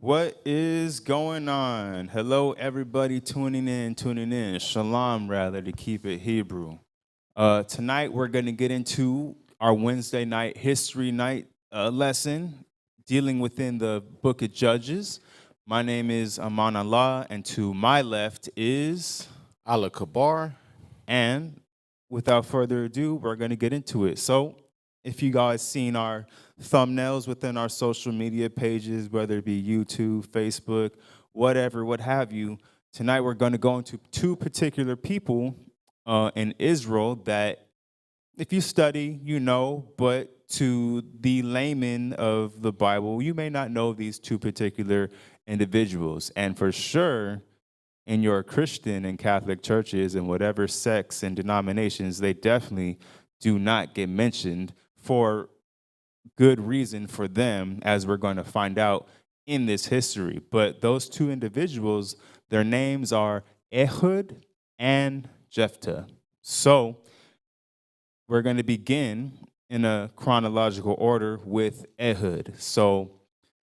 What is going on? Hello, everybody tuning in. Shalom, rather, to keep it Hebrew. Tonight, we're going to get into our Wednesday night history night lesson dealing within the book of Judges. My name is Aman Allah, and to my left is, Allah Kabar. and without further ado, we're going to get into it. So, if you guys seen our thumbnails within our social media pages, whether it be YouTube, Facebook, whatever, what have you, tonight we're going to go into two particular people in Israel that, if you study, you know, but to the layman of the Bible, you may not know these two particular individuals. And for sure, in your Christian and Catholic churches and whatever sects and denominations, they definitely do not get mentioned for good reason for them, as we're going to find out in this history. But those two individuals, their names are Ehud and Jephthah. So we're going to begin in a chronological order with Ehud. So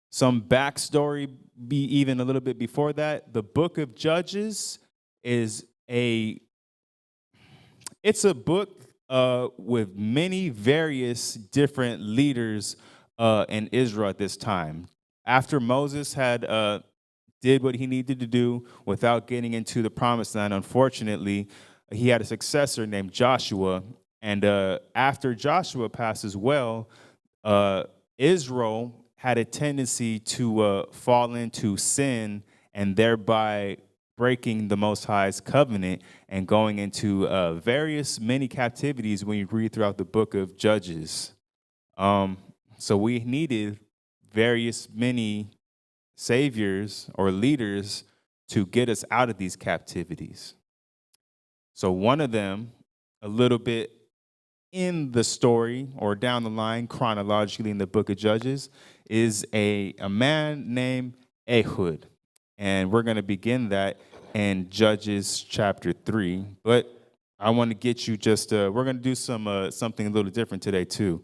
some backstory, be even a little bit before that. The book of Judges is it's a book with many various different leaders in Israel at this time. After Moses had did what he needed to do without getting into the promised land, unfortunately, he had a successor named Joshua. And after Joshua passed as well, Israel had a tendency to fall into sin and thereby breaking the Most High's covenant and going into various many captivities when you read throughout the book of Judges. So we needed various many saviors or leaders to get us out of these captivities. So one of them, a little bit in the story or down the line chronologically in the book of Judges, is a man named Ehud. And we're going to begin that in Judges chapter 3. But I want to get you just, we're going to do something a little different today too.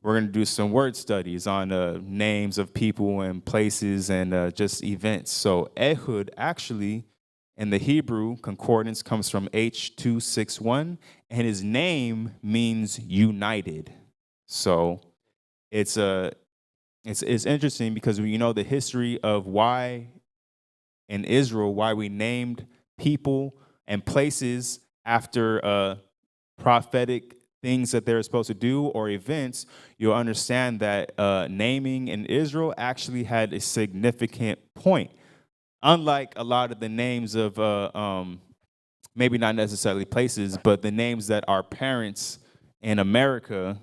We're going to do some word studies on names of people and places and just events. So Ehud actually in the Hebrew concordance comes from H261, and his name means united. So it's interesting because you know the history of why in Israel, why we named people and places after prophetic things that they're supposed to do or events. You'll understand that naming in Israel actually had a significant point. Unlike a lot of the names of maybe not necessarily places, but the names that our parents in America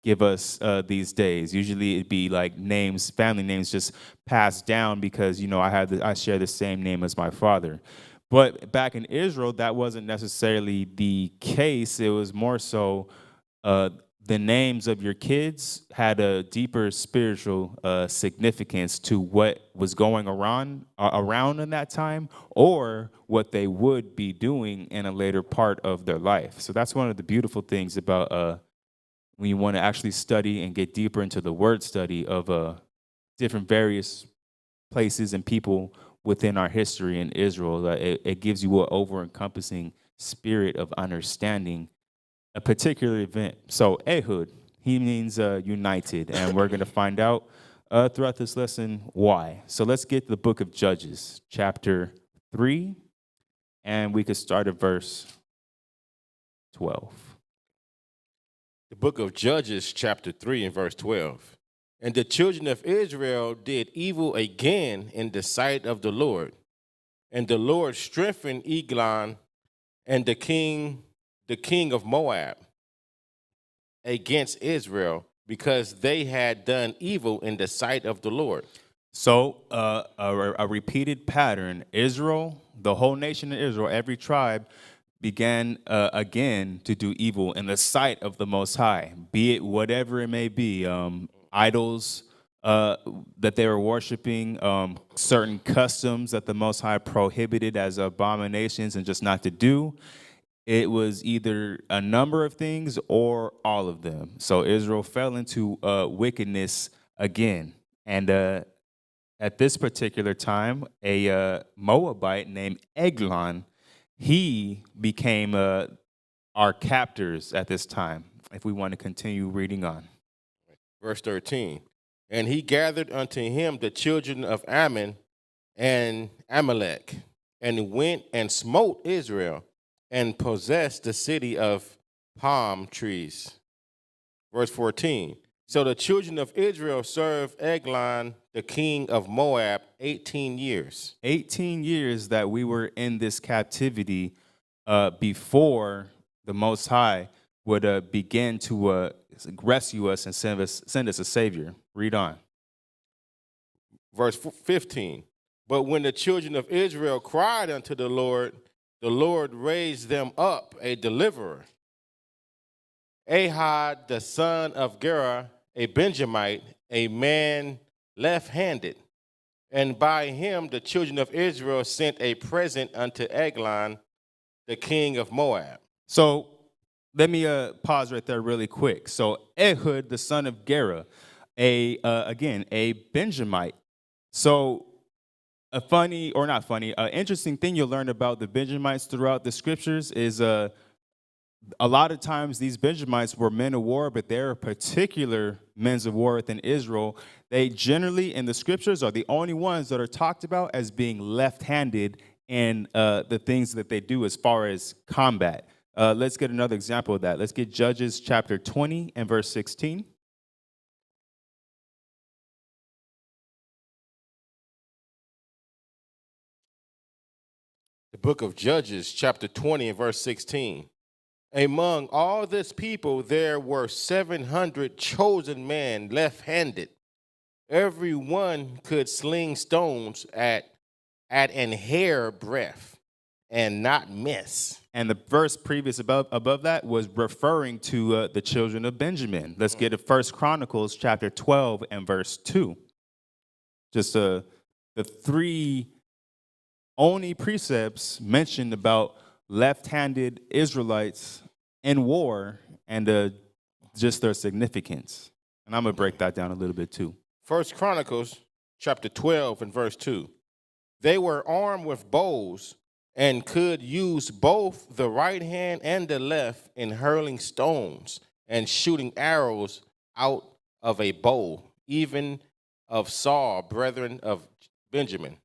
give us these days. Usually it'd be like names, family names just passed down because, you know, I share the same name as my father. But back in Israel, that wasn't necessarily the case. It was more so the names of your kids had a deeper spiritual significance to what was going around in that time, or what they would be doing in a later part of their life. So that's one of the beautiful things about when you want to actually study and get deeper into the word study of different various places and people within our history in Israel. It gives you an over-encompassing spirit of understanding a particular event. So Ehud, he means united, and we're going to find out throughout this lesson why. So let's get to the book of Judges, chapter 3, and we could start at verse 12. The book of Judges, chapter 3 and verse 12. And the children of Israel did evil again in the sight of the Lord. And the Lord strengthened Eglon and the king of Moab against Israel, because they had done evil in the sight of the Lord. So a repeated pattern. Israel, the whole nation of Israel, every tribe began again to do evil in the sight of the Most High, be it whatever it may be, idols that they were worshiping, certain customs that the Most High prohibited as abominations and just not to do. It was either a number of things or all of them. So Israel fell into wickedness again. And at this particular time, a Moabite named Eglon, he became our captors at this time, if we want to continue reading on. Verse 13. And he gathered unto him the children of Ammon and Amalek, and went and smote Israel, and possessed the city of palm trees. Verse 14. So the children of Israel served Eglon, the king of Moab, 18 years. 18 years that we were in this captivity before the Most High would begin to rescue us and send us a Savior. Read on. Verse 15. But when the children of Israel cried unto the Lord raised them up a deliverer, Ehud, the son of Gera, a Benjamite, a man left-handed. And by him the children of Israel sent a present unto Eglon, the king of Moab. So let me pause right there really quick. So Ehud, the son of Gera, again, a Benjamite. So interesting thing you'll learn about the Benjamites throughout the scriptures is a lot of times these Benjamites were men of war, but there are particular men of war within Israel. They generally, in the scriptures, are the only ones that are talked about as being left-handed in the things that they do as far as combat. Let's get another example of that. Let's get Judges chapter 20 and verse 16. The book of Judges, chapter 20 and verse 16. Among all this people there were 700 chosen men left-handed. Every one could sling stones at an hair breadth and not miss. And the verse previous above that was referring to the children of Benjamin. Let's get to 1 Chronicles chapter 12 and verse 2. Just the three only precepts mentioned about left-handed Israelites in war and just their significance. And I'm going to break that down a little bit too. 1 Chronicles chapter 12 and verse 2. They were armed with bows and could use both the right hand and the left in hurling stones and shooting arrows out of a bow, even of Saul, brethren of Benjamin.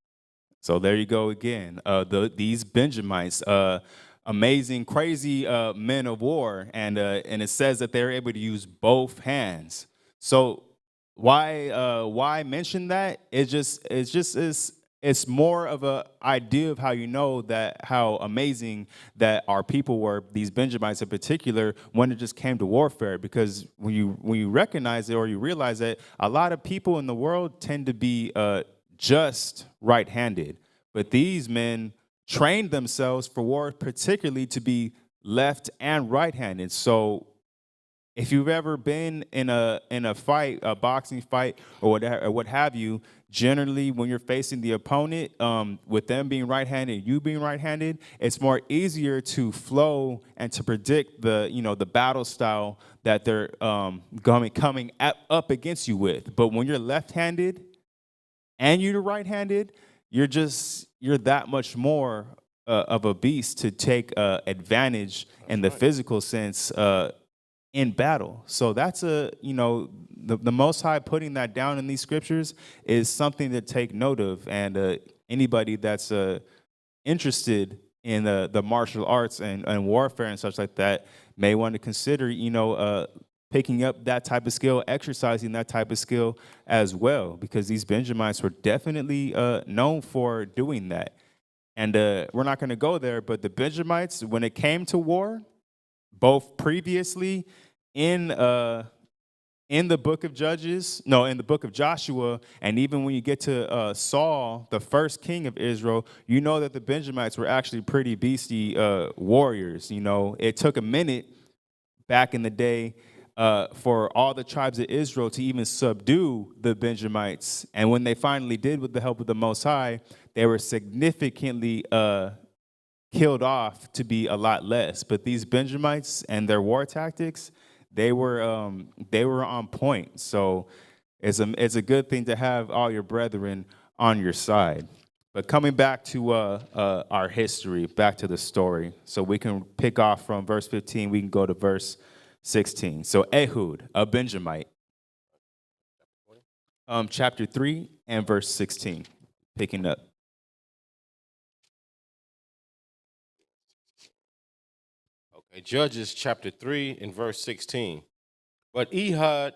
So there you go again. These Benjamites, amazing, crazy men of war, and it says that they're able to use both hands. So why mention that? It's more of an idea of how you know that how amazing that our people were, these Benjamites in particular, when it just came to warfare. Because when you recognize it or you realize that a lot of people in the world tend to be just right-handed, but these men trained themselves for war, particularly to be left and right-handed. So if you've ever been in a fight, a boxing fight, or what have you, generally when you're facing the opponent, with them being right-handed, you being right-handed, it's more easier to flow and to predict the battle style that they're coming up against you with. But when you're left-handed and you're right-handed, you're that much more of a beast to take advantage in the physical sense in battle. So that's the Most High putting that down in these scriptures is something to take note of. And anybody that's interested in the martial arts and warfare and such like that may want to consider, picking up that type of skill, exercising that type of skill as well, because these Benjamites were definitely known for doing that. And we're not going to go there, but the Benjamites, when it came to war, both previously in the book of in the book of Joshua, and even when you get to Saul, the first king of Israel, you know that the Benjamites were actually pretty beastie warriors. It took a minute back in the day for all the tribes of Israel to even subdue the Benjamites. And when they finally did, with the help of the Most High, they were significantly killed off to be a lot less. But these Benjamites and their war tactics, they were on point. So it's a good thing to have all your brethren on your side. But coming back to our history, back to the story, so we can pick off from verse 15, we can go to verse 16. So Ehud, a Benjamite, chapter 3 and verse 16, picking up. Okay, Judges chapter 3 and verse 16. But Ehud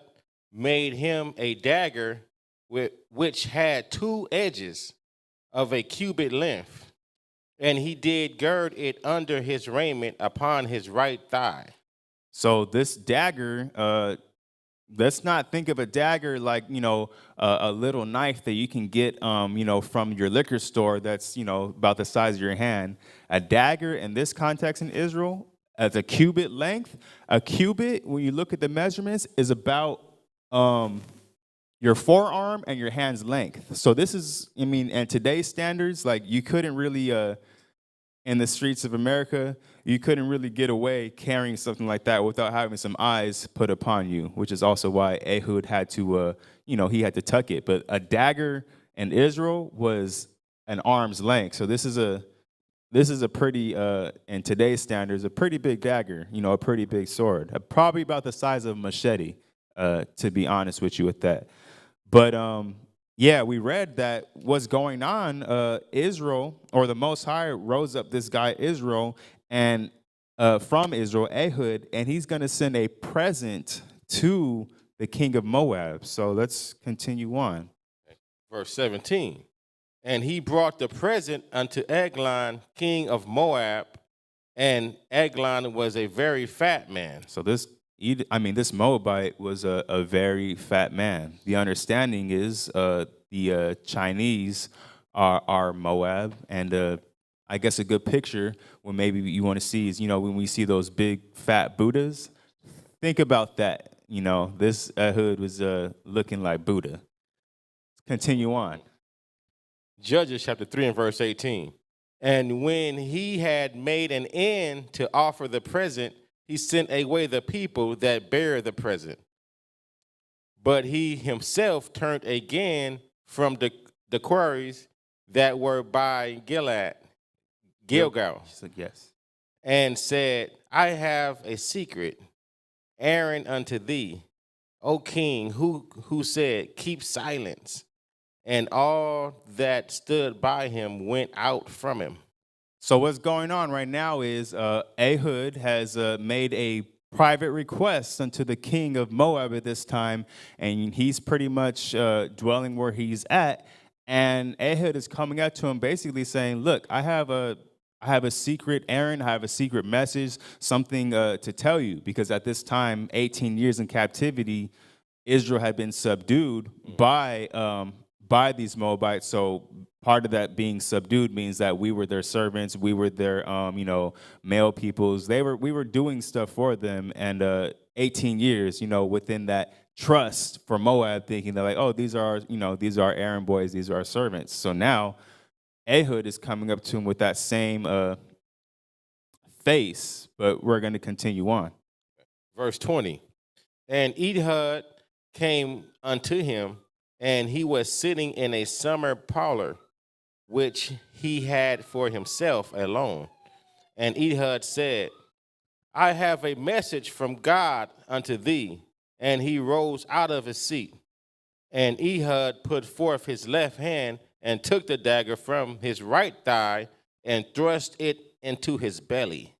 made him a dagger which had 2 edges of a cubit length, and he did gird it under his raiment upon his right thigh. So this dagger, let's not think of a dagger like, a little knife that you can get, from your liquor store that's, about the size of your hand. A dagger in this context in Israel, as a cubit length, a cubit, when you look at the measurements, is about your forearm and your hand's length. So this is, and today's standards, like you couldn't really, in the streets of America, you couldn't really get away carrying something like that without having some eyes put upon you, which is also why Ehud had to, he had to tuck it. But a dagger in Israel was an arm's length. So this is a pretty, in today's standards, a pretty big dagger, a pretty big sword, probably about the size of a machete, to be honest with you with that. But yeah, we read that what's going on, Israel, or the Most High rose up this guy Israel, and from Israel, Ehud, and he's going to send a present to the king of Moab. So let's continue on. Verse 17. And he brought the present unto Eglon, king of Moab, and Eglon was a very fat man. So this Moabite was a very fat man. The understanding is the Chinese are Moab, and I guess a good picture when maybe you want to see is, when we see those big fat Buddhas, think about that. This Ehud was looking like Buddha. Continue on. Judges chapter 3 and verse 18. And when he had made an end to offer the present, he sent away the people that bear the present. But he himself turned again from the quarries that were by Gilgal. Yes. And said, I have a secret, Aaron unto thee, O king, who said, keep silence. And all that stood by him went out from him. So what's going on right now is Ehud has made a private request unto the king of Moab at this time, and he's pretty much dwelling where he's at. And Ehud is coming up to him basically saying, look, I have a secret errand, I have a secret message, something to tell you. Because at this time, 18 years in captivity, Israel had been subdued by these Moabites. So part of that being subdued means that we were their servants, we were their male peoples. We were doing stuff for them, and 18 years, within that trust for Moab, thinking that like, oh, these are Aaron boys, these are our servants. So now Ehud is coming up to him with that same face, but we're going to continue on. Verse 20. And Ehud came unto him, and he was sitting in a summer parlor, which he had for himself alone. And Ehud said, I have a message from God unto thee. And he rose out of his seat. And Ehud put forth his left hand and took the dagger from his right thigh and thrust it into his belly.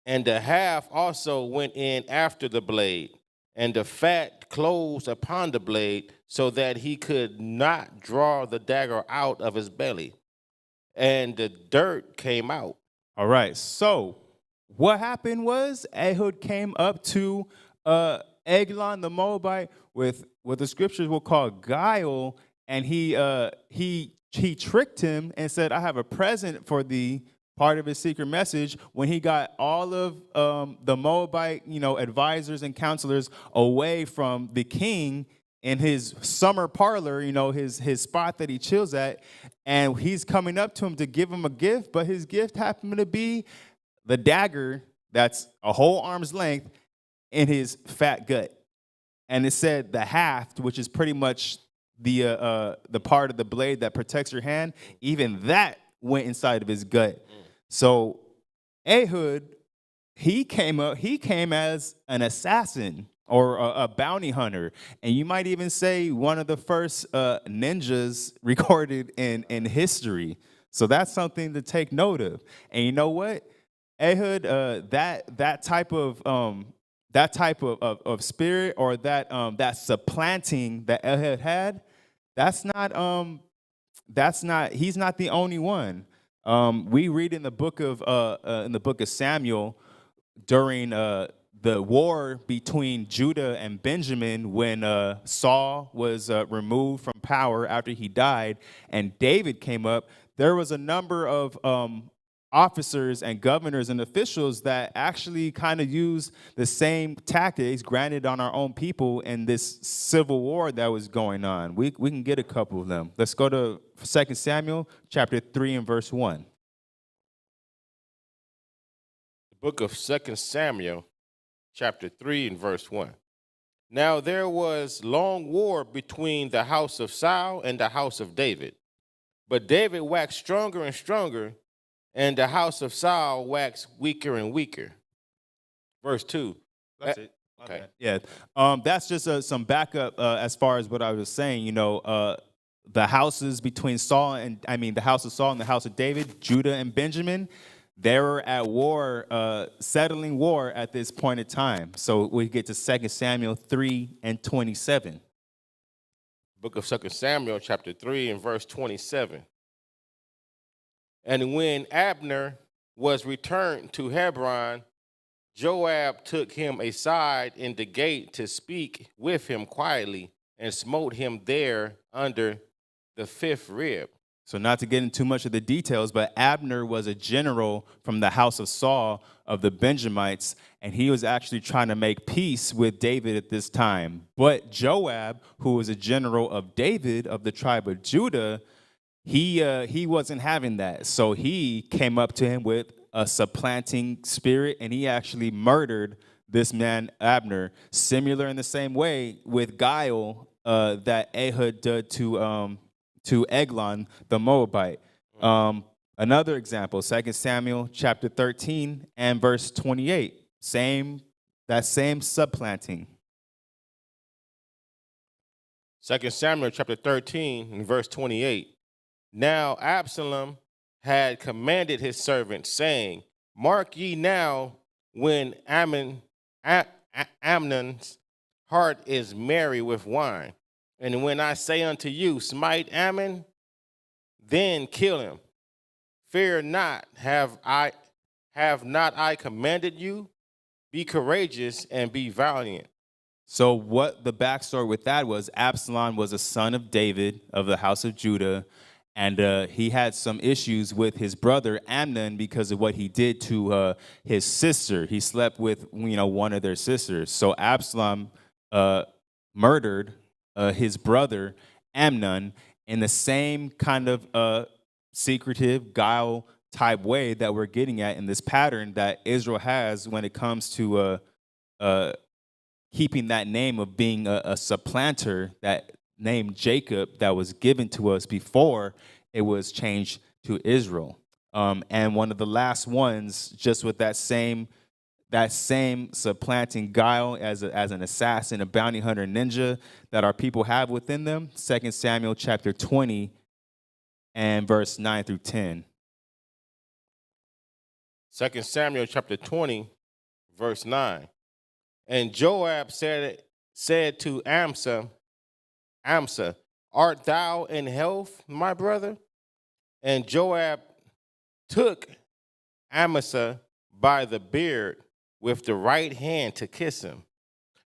And the half also went in after the blade, and the fat closed upon the blade, so that he could not draw the dagger out of his belly. And the dirt came out. All right, so what happened was Ehud came up to Eglon the Moabite with what the scriptures will call guile, and he tricked him and said, I have a present for thee, part of his secret message, when he got all of the Moabite, advisors and counselors away from the king in his summer parlor, his spot that he chills at, and he's coming up to him to give him a gift, but his gift happened to be the dagger that's a whole arm's length in his fat gut. And it said the haft, which is pretty much the part of the blade that protects your hand, even that went inside of his gut. So Ehud, he came as an assassin or a bounty hunter, and you might even say one of the first ninjas recorded in history. So that's something to take note of. And you know what, Ehud, that type of spirit, or that supplanting that Ehud had, that's not he's not the only one. We read in the book of Samuel during the war between Judah and Benjamin, when Saul was removed from power after he died and David came up. There was a number of officers and governors and officials that actually kind of used the same tactics, granted on our own people, in this civil war that was going on. We can get a couple of them. Let's go to 2 Samuel chapter 3 and verse 1. The book of 2 Samuel, chapter 3 and verse 1. Now there was long war between the house of Saul and the house of David. But David waxed stronger and stronger, and the house of Saul waxed weaker and weaker. Verse 2. That's it. Okay. Yeah. That's just some backup as far as what I was saying. You know, the houses between the house of Saul and the house of David, Judah and Benjamin, they were at war, settling war at this point in time. So we get to 2 Samuel 3 and 27. Book of 2 Samuel, chapter 3 and verse 27. And when Abner was returned to Hebron, Joab took him aside in the gate to speak with him quietly, and smote him there under the fifth rib. So not to get into too much of the details, but Abner was a general from the house of Saul of the Benjamites, and he was actually trying to make peace with David at this time. But Joab, who was a general of David of the tribe of Judah, he wasn't having that. So he came up to him with a supplanting spirit, and he actually murdered this man Abner, similar in the same way with guile that Ehud did to Eglon the Moabite. Another example, 2 Samuel chapter 13 and verse 28. That same supplanting. 2 Samuel chapter 13 and verse 28. Now Absalom had commanded his servants, saying, Mark ye now, when Amnon's heart is merry with wine. And when I say unto you, smite Ammon, then kill him. Fear not, have not I commanded you? Be courageous and be valiant. So what the backstory with that was, Absalom was a son of David of the house of Judah, and he had some issues with his brother Amnon because of what he did to his sister. He slept with one of their sisters. So Absalom murdered his brother Amnon in the same kind of secretive guile type way that we're getting at in this pattern that Israel has when it comes to keeping that name of being a supplanter, that name Jacob that was given to us before it was changed to Israel. And one of the last ones, just with that same supplanting guile as an assassin, a bounty hunter, ninja that our people have within them, 2 Samuel chapter 20 and verse 9 through 10. 2 Samuel chapter 20, verse 9. And Joab said to Amasa, art thou in health, my brother? And Joab took Amasa by the beard with the right hand to kiss him.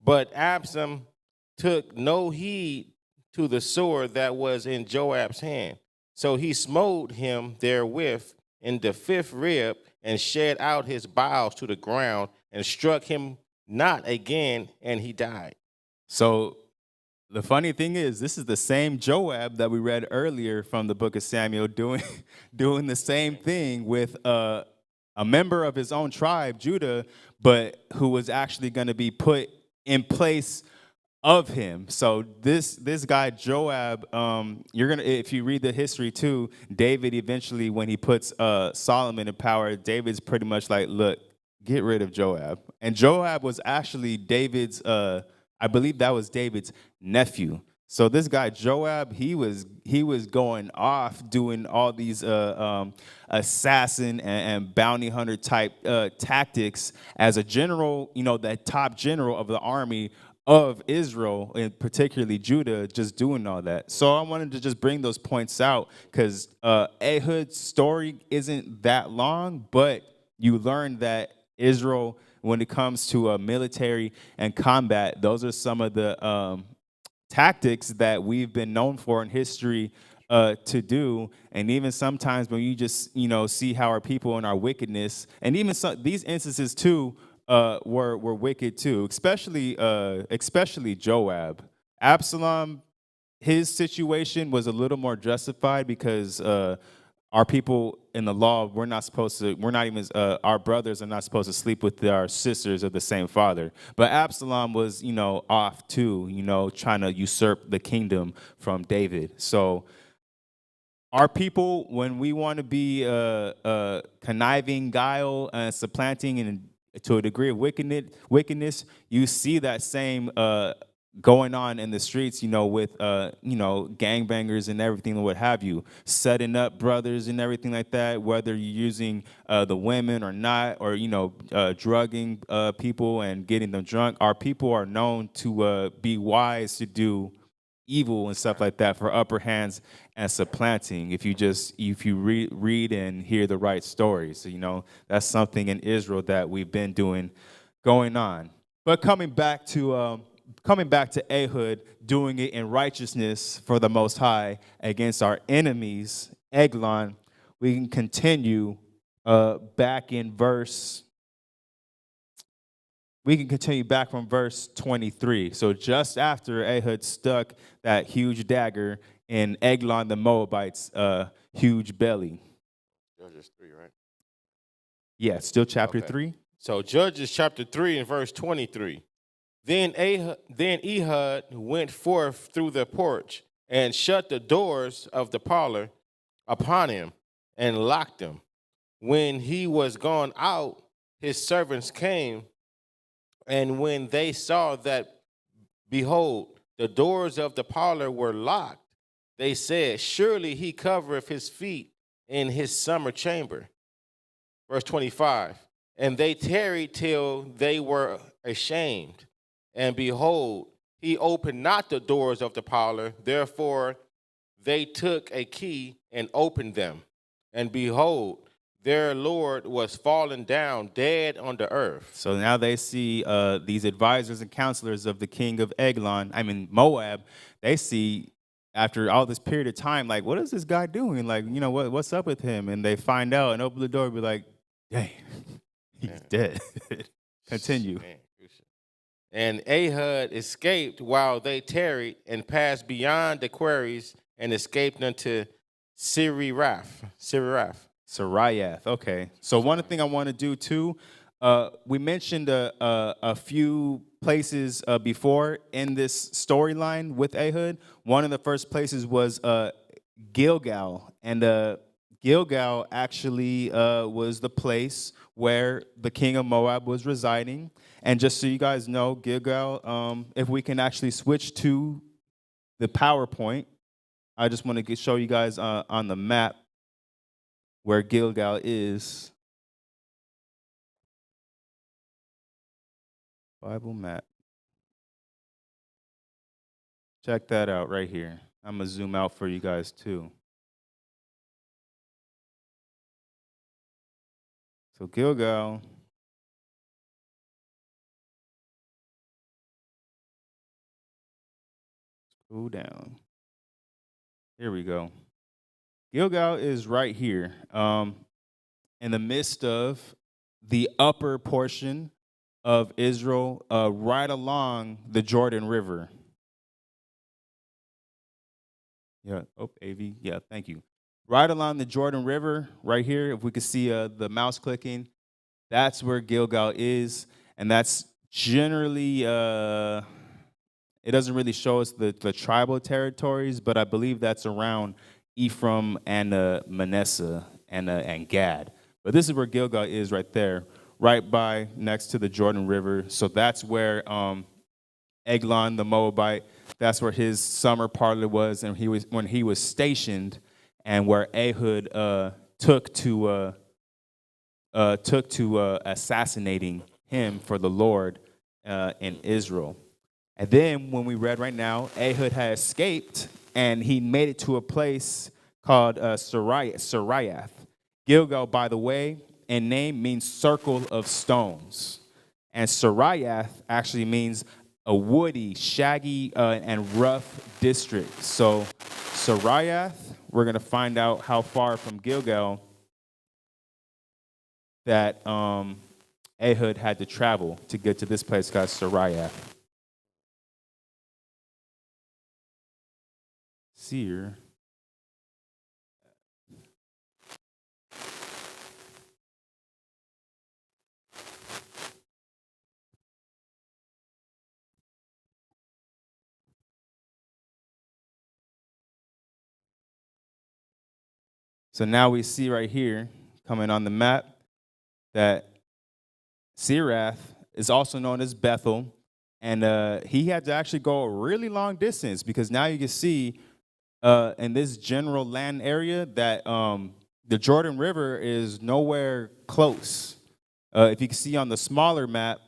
But Absalom took no heed to the sword that was in Joab's hand. So he smote him therewith in the fifth rib, and shed out his bowels to the ground, and struck him not again, and he died. So the funny thing is, this is the same Joab that we read earlier from the book of Samuel doing the same thing with a member of his own tribe, Judah, but who was actually going to be put in place of him. So this guy Joab, you're gonna, if you read the history too, David eventually, when he puts Solomon in power, David's pretty much like, look, get rid of Joab. And Joab was actually David's, I believe that was David's nephew. So this guy Joab, he was going off doing all these assassin and bounty hunter type tactics as a general, that top general of the army of Israel, and particularly Judah, just doing all that. So I wanted to just bring those points out because Ehud's story isn't that long, but you learn that Israel, when it comes to military and combat, those are some of the tactics that we've been known for in history to do. And even sometimes when you just see how our people and our wickedness, and even these instances too were wicked too, especially Joab. Absalom, his situation was a little more justified because our people in the law, our brothers are not supposed to sleep with our sisters of the same father. But Absalom was, off too, trying to usurp the kingdom from David. So our people, when we want to be conniving, guile, supplanting, and to a degree of wickedness, you see that same going on in the streets, with gangbangers and everything and what have you, setting up brothers and everything like that, whether you're using the women or not, or drugging people and getting them drunk. Our people are known to be wise to do evil and stuff like that for upper hands and supplanting. If you read and hear the right stories, that's something in Israel that we've been going on. But coming back to Ehud doing it in righteousness for the Most High against our enemies, Eglon, we can continue back from verse 23. So just after Ehud stuck that huge dagger in Eglon the Moabite's huge belly. Judges 3, right? Yeah, still chapter Okay. 3. So Judges chapter 3 and verse 23. Then Ehud went forth through the porch and shut the doors of the parlor upon him and locked them. When he was gone out, his servants came, and when they saw that, behold, the doors of the parlor were locked, they said, surely he covereth his feet in his summer chamber. Verse 25. And they tarried till they were ashamed. And behold, he opened not the doors of the parlor. Therefore, they took a key and opened them. And behold, their Lord was fallen down dead on the earth. So now they see these advisors and counselors of the king of Moab. They see after all this period of time, like, what is this guy doing? Like, what's up with him? And they find out and open the door and be like, dang, he's dead. Continue. Man. And Ehud escaped while they tarried and passed beyond the quarries and escaped unto Sirath. Okay. So one thing I want to do too, we mentioned a few places before in this storyline with Ehud. One of the first places was Gilgal, and Gilgal actually was the place where the king of Moab was residing. And just so you guys know, Gilgal, if we can actually switch to the PowerPoint, I just want to show you guys on the map where Gilgal is. Bible map. Check that out right here. I'm going to zoom out for you guys too. So Gilgal. Scroll down. Here we go. Gilgal is right here, in the midst of the upper portion of Israel, right along the Jordan River. Yeah. Oh, AV. Yeah. Thank you. Right along the Jordan River, right here. If we could see the mouse clicking, that's where Gilgal is, and that's generally It doesn't really show us the tribal territories, but I believe that's around Ephraim and Manasseh and Gad. But this is where Gilgal is right there, right by next to the Jordan River. So that's where Eglon the Moabite, that's where his summer parlor was, and when he was stationed, and where Ehud took to assassinating him for the Lord in Israel. And then when we read right now, Ehud had escaped, and he made it to a place called Sariath. Gilgal, by the way, in name means circle of stones. And Sariath actually means a woody, shaggy, and rough district. So Sariath, we're going to find out how far from Gilgal that Ehud had to travel to get to this place called Sariath. Seer. So now we see right here, coming on the map, that Sirath is also known as Bethel, and he had to actually go a really long distance, because now you can see in this general land area that the Jordan River is nowhere close. If you can see on the smaller map,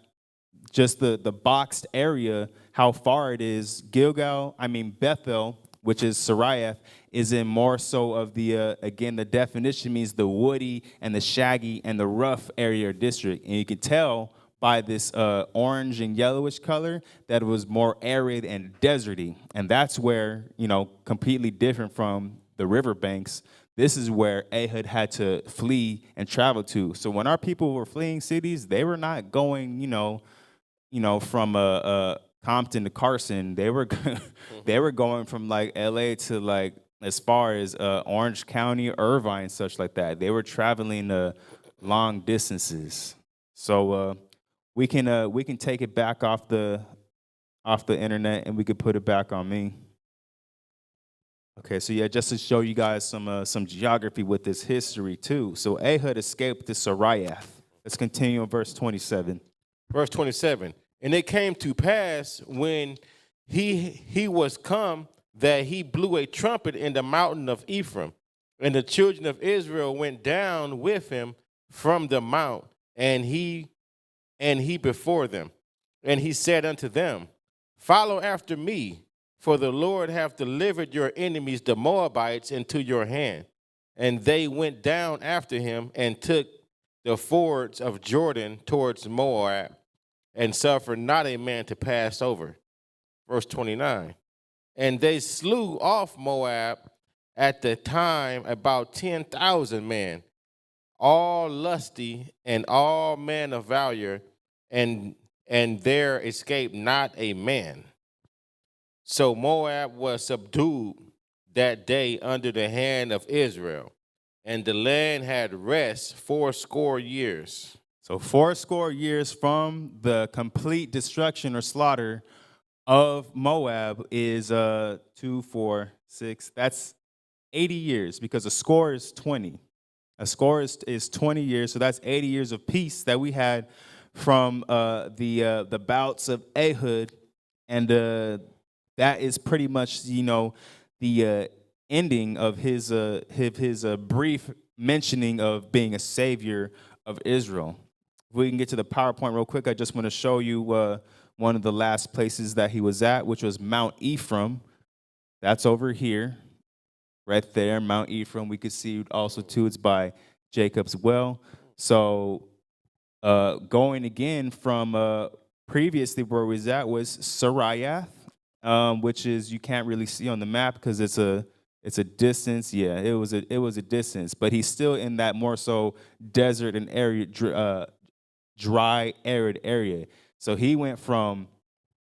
just the boxed area, how far it is, Bethel, which is Sariath, is in more so of the, again, the definition means the woody and the shaggy and the rough area or district. And you can tell by this orange and yellowish color that it was more arid and deserty. And that's where, completely different from the riverbanks. This is where Ehud had to flee and travel to. So when our people were fleeing cities, they were not going, from Compton to Carson. They were they were going from like LA to like as far as Orange County, Irvine, such like that. They were traveling long distances. So we can take it back off the internet, and we could put it back on me. Okay, so yeah, just to show you guys some geography with this history too. So Ehud escaped to Sariath. Let's continue on verse 27. Verse 27. And it came to pass when he was come that he blew a trumpet in the mountain of Ephraim, and the children of Israel went down with him from the mount, and he before them. And he said unto them, Follow after me, for the Lord hath delivered your enemies, the Moabites, into your hand. And they went down after him and took the fords of Jordan towards Moab, and suffered not a man to pass over. Verse 29. And they slew off Moab at the time about 10,000 men, all lusty and all men of valor, and there escaped not a man. So Moab was subdued that day under the hand of Israel, and the land had rest 80 years. So 80 years from the complete destruction or slaughter of Moab is 2, 4, 6. That's 80 years, because a score is 20. A score is 20 years, so that's 80 years of peace that we had from the bouts of Ehud, and that is pretty much the ending of his brief mentioning of being a savior of Israel. If we can get to the PowerPoint real quick, I just want to show you one of the last places that he was at, which was Mount Ephraim. That's over here, right there, Mount Ephraim. We could see also, too, it's by Jacob's well. So going again from previously where we was at was Sariath, which is, you can't really see on the map because it's a distance. Yeah, it was a distance, but he's still in that more so desert and area, dry, arid area. So he went from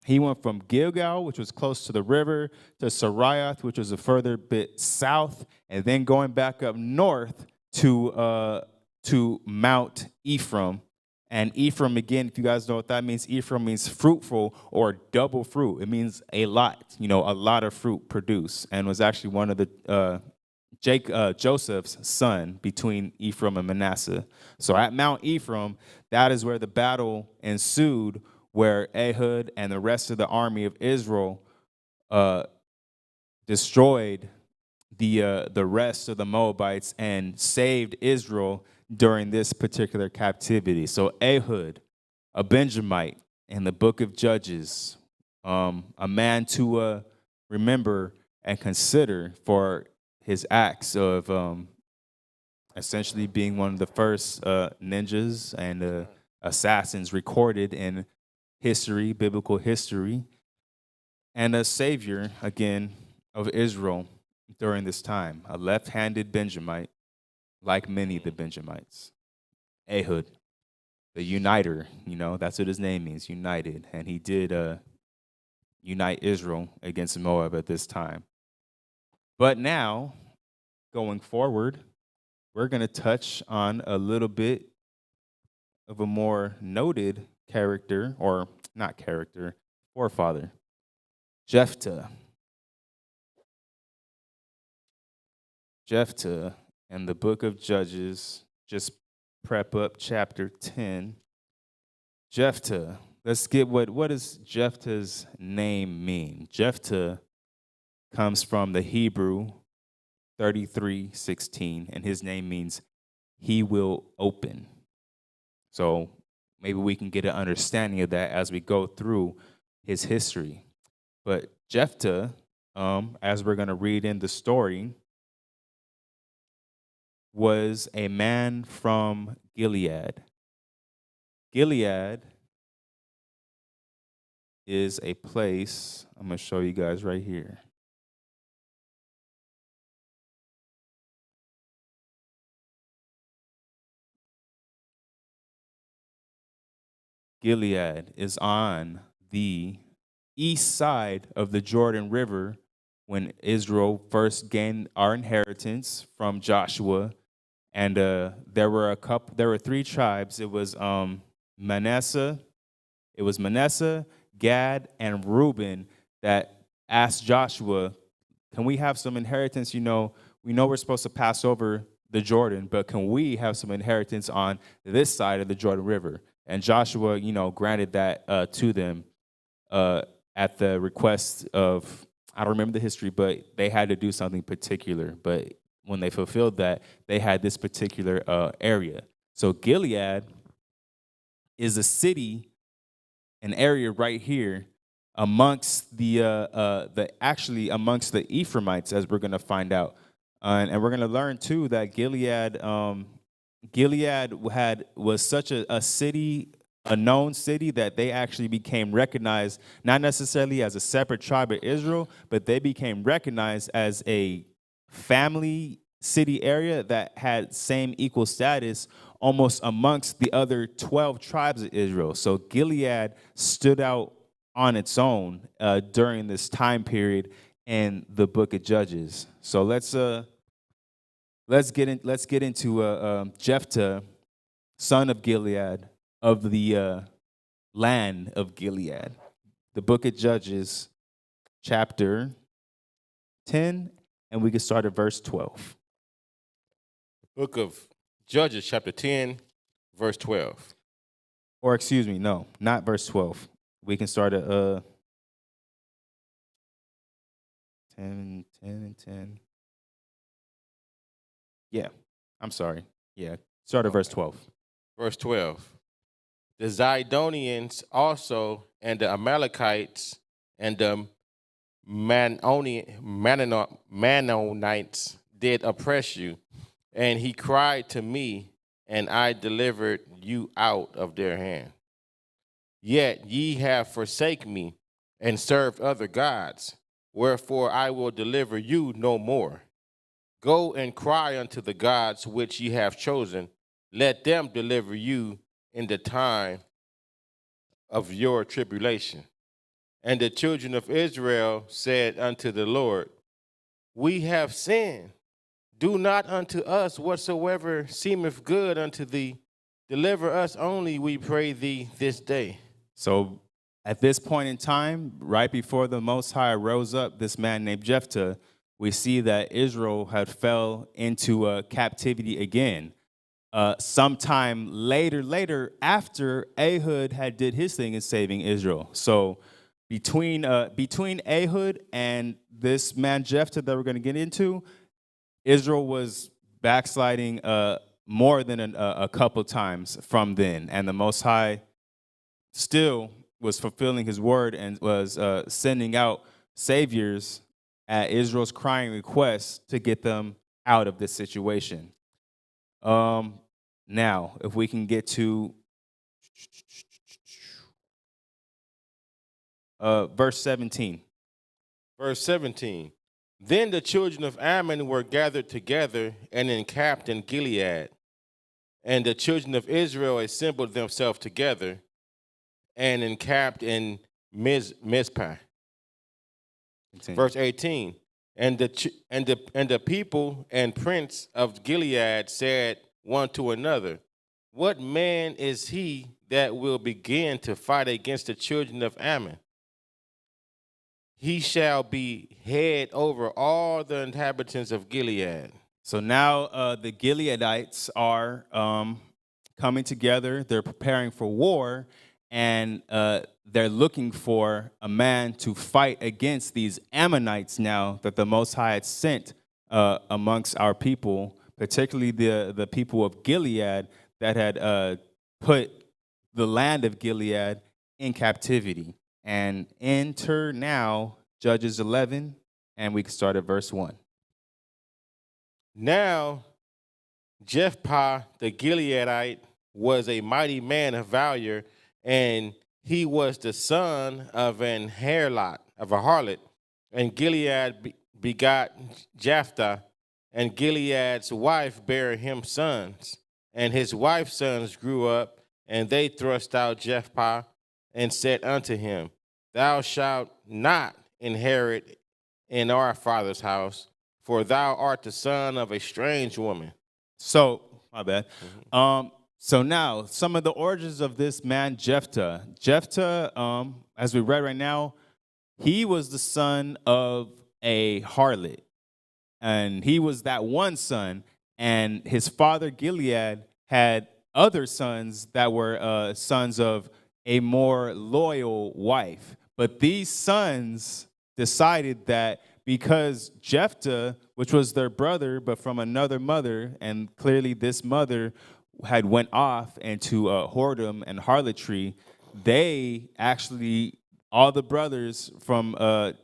Gilgal, which was close to the river, to Sariath, which was a further bit south, and then going back up north to Mount Ephraim. And Ephraim, again, if you guys know what that means, Ephraim means fruitful or double fruit. It means a lot, a lot of fruit produced, and was actually one of the Joseph's son between Ephraim and Manasseh. So at Mount Ephraim, that is where the battle ensued, where Ehud and the rest of the army of Israel destroyed the rest of the Moabites and saved Israel during this particular captivity. So Ehud, a Benjamite in the book of Judges, a man to remember and consider for his acts of essentially being one of the first ninjas and assassins recorded in history, biblical history, and a savior, again, of Israel during this time, a left-handed Benjamite, like many of the Benjamites. Ehud, the uniter, that's what his name means, united. And he did unite Israel against Moab at this time. But now, going forward, we're going to touch on a little bit of a more noted character, or not character, forefather, Jephthah. Jephthah in the book of Judges, just prep up chapter 10. Jephthah, let's get what does Jephthah's name mean? Jephthah comes from the Hebrew 33:16, and his name means he will open. So maybe we can get an understanding of that as we go through his history. But Jephthah, as we're going to read in the story, was a man from Gilead. Gilead is a place, I'm going to show you guys right here. Gilead is on the east side of the Jordan River when Israel first gained our inheritance from Joshua. And there were three tribes. It was Manasseh, Gad, and Reuben that asked Joshua, can we have some inheritance? We know we're supposed to pass over the Jordan, but can we have some inheritance on this side of the Jordan River? And Joshua, granted that to them at the request of, I don't remember the history, but they had to do something particular. But when they fulfilled that, they had this particular area. So Gilead is a city, an area right here amongst the amongst the Ephraimites, as we're going to find out, and we're going to learn too that Gilead was such a city, a known city, that they actually became recognized not necessarily as a separate tribe of Israel, but they became recognized as a family city area that had same equal status almost amongst the other 12 tribes of Israel. So Gilead stood out on its own during this time period in the book of Judges. So let's get into Jephthah, son of Gilead, of the land of Gilead. The book of Judges, chapter 10, and we can start at verse 12. Book of Judges, chapter 10, verse 12. Or excuse me, no, not verse 12. We can start at 10 and 10. Yeah, I'm sorry. Yeah, start at verse 12. Verse 12. The Zidonians also, and the Amalekites, and the Mannonites did oppress you, and he cried to me, and I delivered you out of their hand. Yet ye have forsaken me, and served other gods, wherefore I will deliver you no more. Go and cry unto the gods which ye have chosen, let them deliver you in the time of your tribulation. And the children of Israel said unto the Lord, we have sinned. Do not unto us whatsoever seemeth good unto thee, Deliver us only, we pray thee, this day. So at this point in time, right before the Most High rose up this man named Jephthah, we see that Israel had fell into captivity again. Sometime later, after Ehud had did his thing in saving Israel. So between Ehud and this man Jephthah that we're going to get into, Israel was backsliding more than a couple times from then, and the Most High still was fulfilling His word and was sending out saviors at Israel's crying request to get them out of this situation. Now, if we can get to verse 17. Verse 17. Then the children of Ammon were gathered together and encamped in Gilead. And the children of Israel assembled themselves together and encamped in Mizpah. Continue. Verse 18. And the people and prince of Gilead said one to another, what man is he that will begin to fight against the children of Ammon? He shall be head over all the inhabitants of Gilead. So now the Gileadites are coming together. They're preparing for war, and they're looking for a man to fight against these Ammonites now that the Most High had sent amongst our people, particularly the people of Gilead that had put the land of Gilead in captivity. And enter now Judges 11, and we can start at verse 1. Now Jephthah the Gileadite was a mighty man of valor, and he was the son of a harlot, and Gilead begot Jephthah, and Gilead's wife bare him sons, and his wife's sons grew up, and they thrust out Jephthah, and said unto him, thou shalt not inherit in our father's house, for thou art the son of a strange woman. So, my bad. So now, some of the origins of this man, Jephthah. Jephthah, as we read right now, he was the son of a harlot. And he was that one son. And his father, Gilead, had other sons that were sons of a more loyal wife. But these sons decided that because Jephthah, which was their brother, but from another mother, and clearly this mother had went off into whoredom and harlotry, they actually, all the brothers from that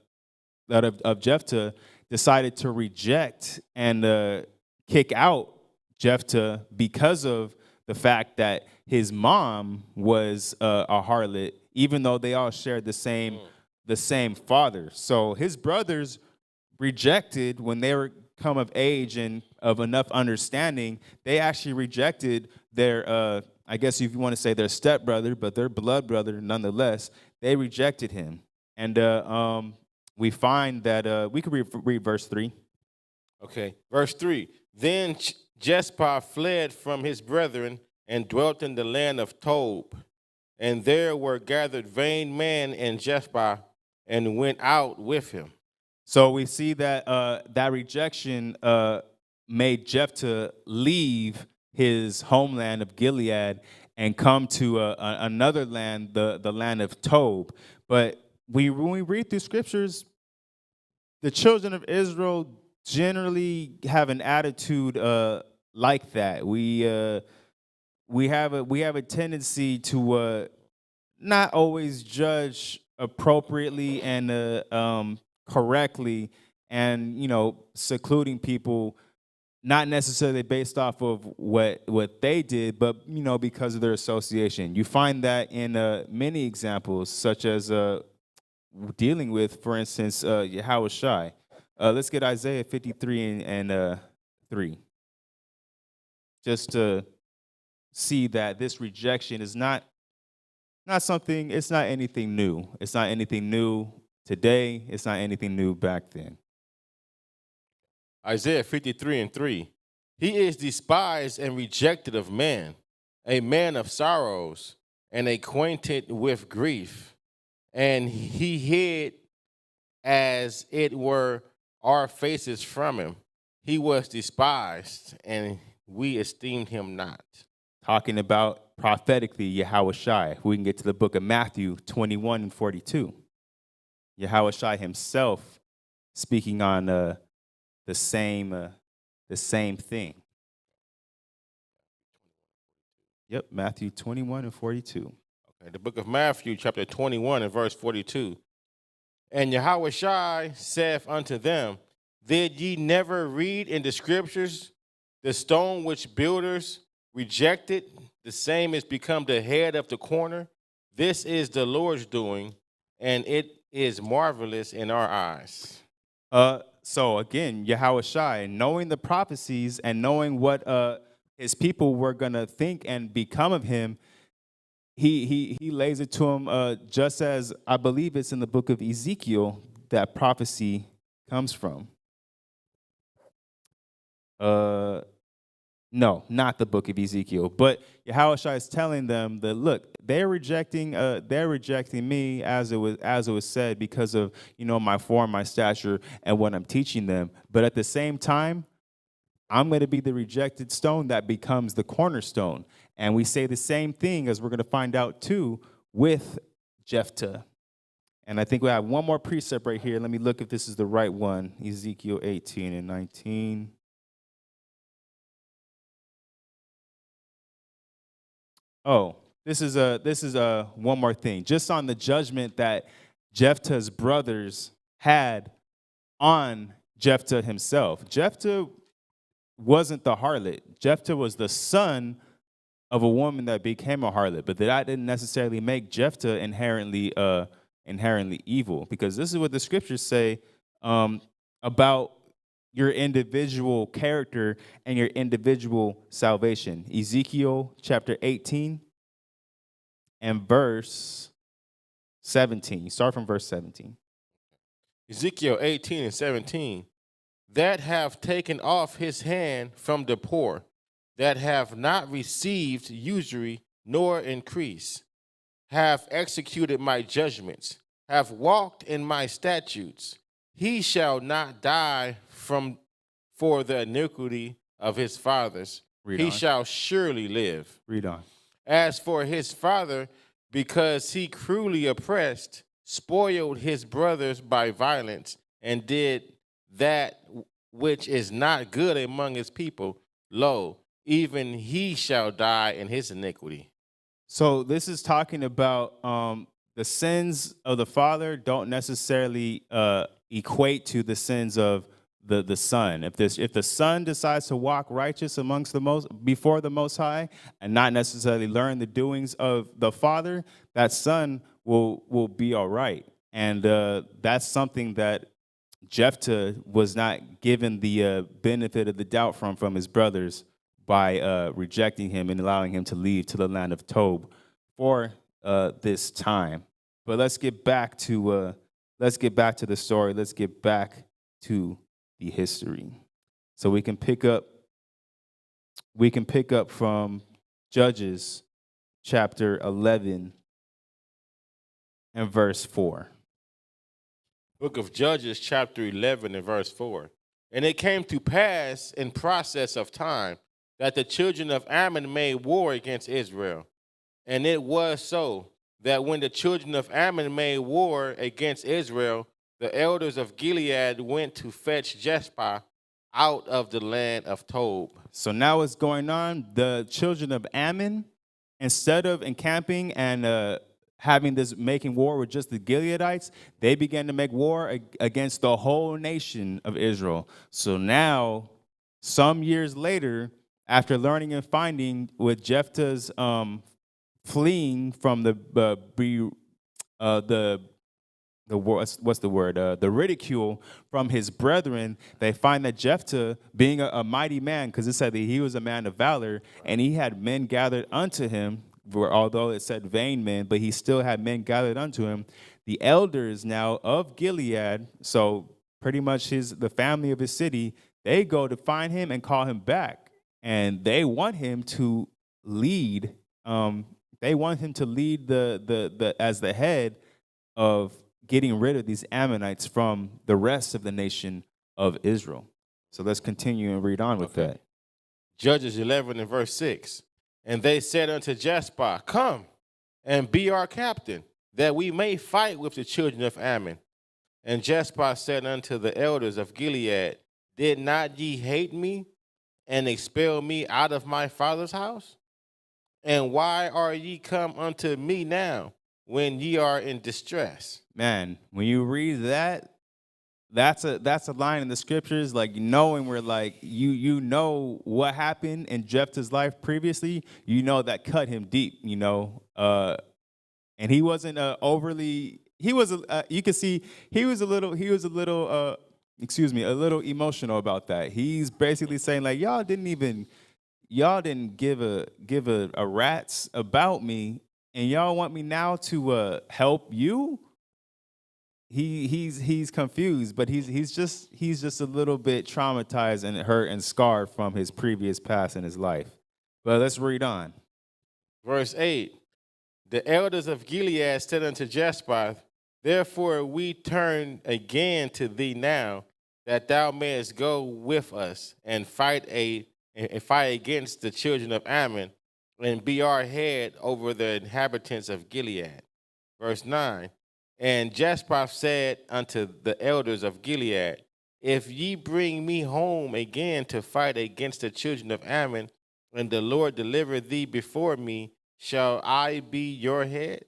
of Jephthah, decided to reject and kick out Jephthah because of the fact that his mom was a harlot, even though they all shared the same father. So his brothers rejected, when they were come of age and of enough understanding, they actually rejected their, I guess if you want to say their stepbrother, but their blood brother nonetheless. They rejected him. And we find that, we could read verse 3. Okay, verse 3. Then Jephthah fled from his brethren and dwelt in the land of Tob. And there were gathered vain men in Jephthah and went out with him. So we see that that rejection made Jephthah leave his homeland of Gilead and come to another land, the land of Tob. But when we read through scriptures, the children of Israel generally have an attitude like that. We have a tendency to not always judge appropriately and correctly, and secluding people, not necessarily based off of what they did, but because of their association. You find that in many examples, such as dealing with, for instance, Yahushai. Let's get Isaiah 53 and 3, just to see that this rejection is not something. It's not anything new. It's not anything new today. It's not anything new back then. Isaiah 53 and 3. He is despised and rejected of men, a man of sorrows and acquainted with grief, and he hid as it were our faces from him. He was despised, and we esteemed him not. Talking about prophetically Yahushua. We can get to the book of Matthew 21 and 42. Yahushua himself speaking on the same thing. Yep, Matthew 21 and 42. Okay, the book of Matthew, chapter 21 and verse 42. And Yahushua saith unto them, did ye never read in the scriptures, the stone which builders rejected, the same is become the head of the corner? This is the Lord's doing, and it is marvelous in our eyes. So again, Yahushua, knowing the prophecies and knowing what his people were gonna think and become of him, he lays it to him just as I believe it's in the book of Ezekiel that prophecy comes from. No, not the book of Ezekiel, but Yahushua is telling them that look, they're rejecting me as it was said because of my form, my stature, and what I'm teaching them. But at the same time, I'm going to be the rejected stone that becomes the cornerstone. And we say the same thing as we're going to find out too with Jephthah. And I think we have one more precept right here. Let me look if this is the right one. Ezekiel 18 and 19. Oh, this is one more thing. Just on the judgment that Jephthah's brothers had on Jephthah himself. Jephthah wasn't the harlot. Jephthah was the son of a woman that became a harlot, but that didn't necessarily make Jephthah inherently evil, because this is what the scriptures say about your individual character and your individual salvation. Ezekiel chapter 18 and verse 17. Start from verse 17. Ezekiel 18 and 17. That have taken off his hand from the poor, that have not received usury nor increase, have executed my judgments, have walked in my statutes. He shall not die for the iniquity of his fathers. He shall surely live. Read on. As for his father, because he cruelly oppressed, spoiled his brothers by violence, and did that which is not good among his people, lo, even he shall die in his iniquity. So this is talking about the sins of the father don't necessarily equate to the sins of the son. If the son decides to walk righteous before the Most High and not necessarily learn the doings of the father, that son will be all right. And that's something that Jephthah was not given the benefit of the doubt from his brothers by rejecting him and allowing him to leave to the land of Tob for this time. But let's get back to the story. Let's get back to the history. So we can pick up from Judges chapter 11 and verse 4. Book of Judges chapter 11 and verse 4. And it came to pass in process of time that the children of Ammon made war against Israel. And it was so that when the children of Ammon made war against Israel, the elders of Gilead went to fetch Jephthah out of the land of Tob. So now what's going on? The children of Ammon, instead of encamping and making war with just the Gileadites, they began to make war against the whole nation of Israel. So now, some years later, after learning and finding with Jephthah's fleeing from the ridicule from his brethren, they find that Jephthah, being a mighty man, because it said that he was a man of valor, and he had men gathered unto him, although it said vain men, but he still had men gathered unto him. The elders now of Gilead, so pretty much the family of his city, they go to find him and call him back, and they want him to lead. They want him to lead the as the head of getting rid of these Ammonites from the rest of the nation of Israel. So let's continue and read on with that. Judges 11 and verse 6. And they said unto Jephthah, come and be our captain, that we may fight with the children of Ammon. And Jephthah said unto the elders of Gilead, did not ye hate me and expel me out of my father's house? And why are ye come unto me now when ye are in distress? Man, when you read that, that's a line in the scriptures, like knowing where like you know what happened in Jephthah's life previously, you know that cut him deep, and he wasn't overly. He was you can see he was a little a little emotional about that. He's basically saying like y'all didn't give a rat's about me, and y'all want me now to help you. He's confused, but he's just a little bit traumatized and hurt and scarred from his previous past in his life. But let's read on. Verse 8. The elders of Gilead said unto Jephthah, therefore we turn again to thee now, that thou mayest go with us and fight against the children of Ammon, and be our head over the inhabitants of Gilead. Verse 9. And Jephthah said unto the elders of Gilead, if ye bring me home again to fight against the children of Ammon, and the Lord deliver thee before me, shall I be your head?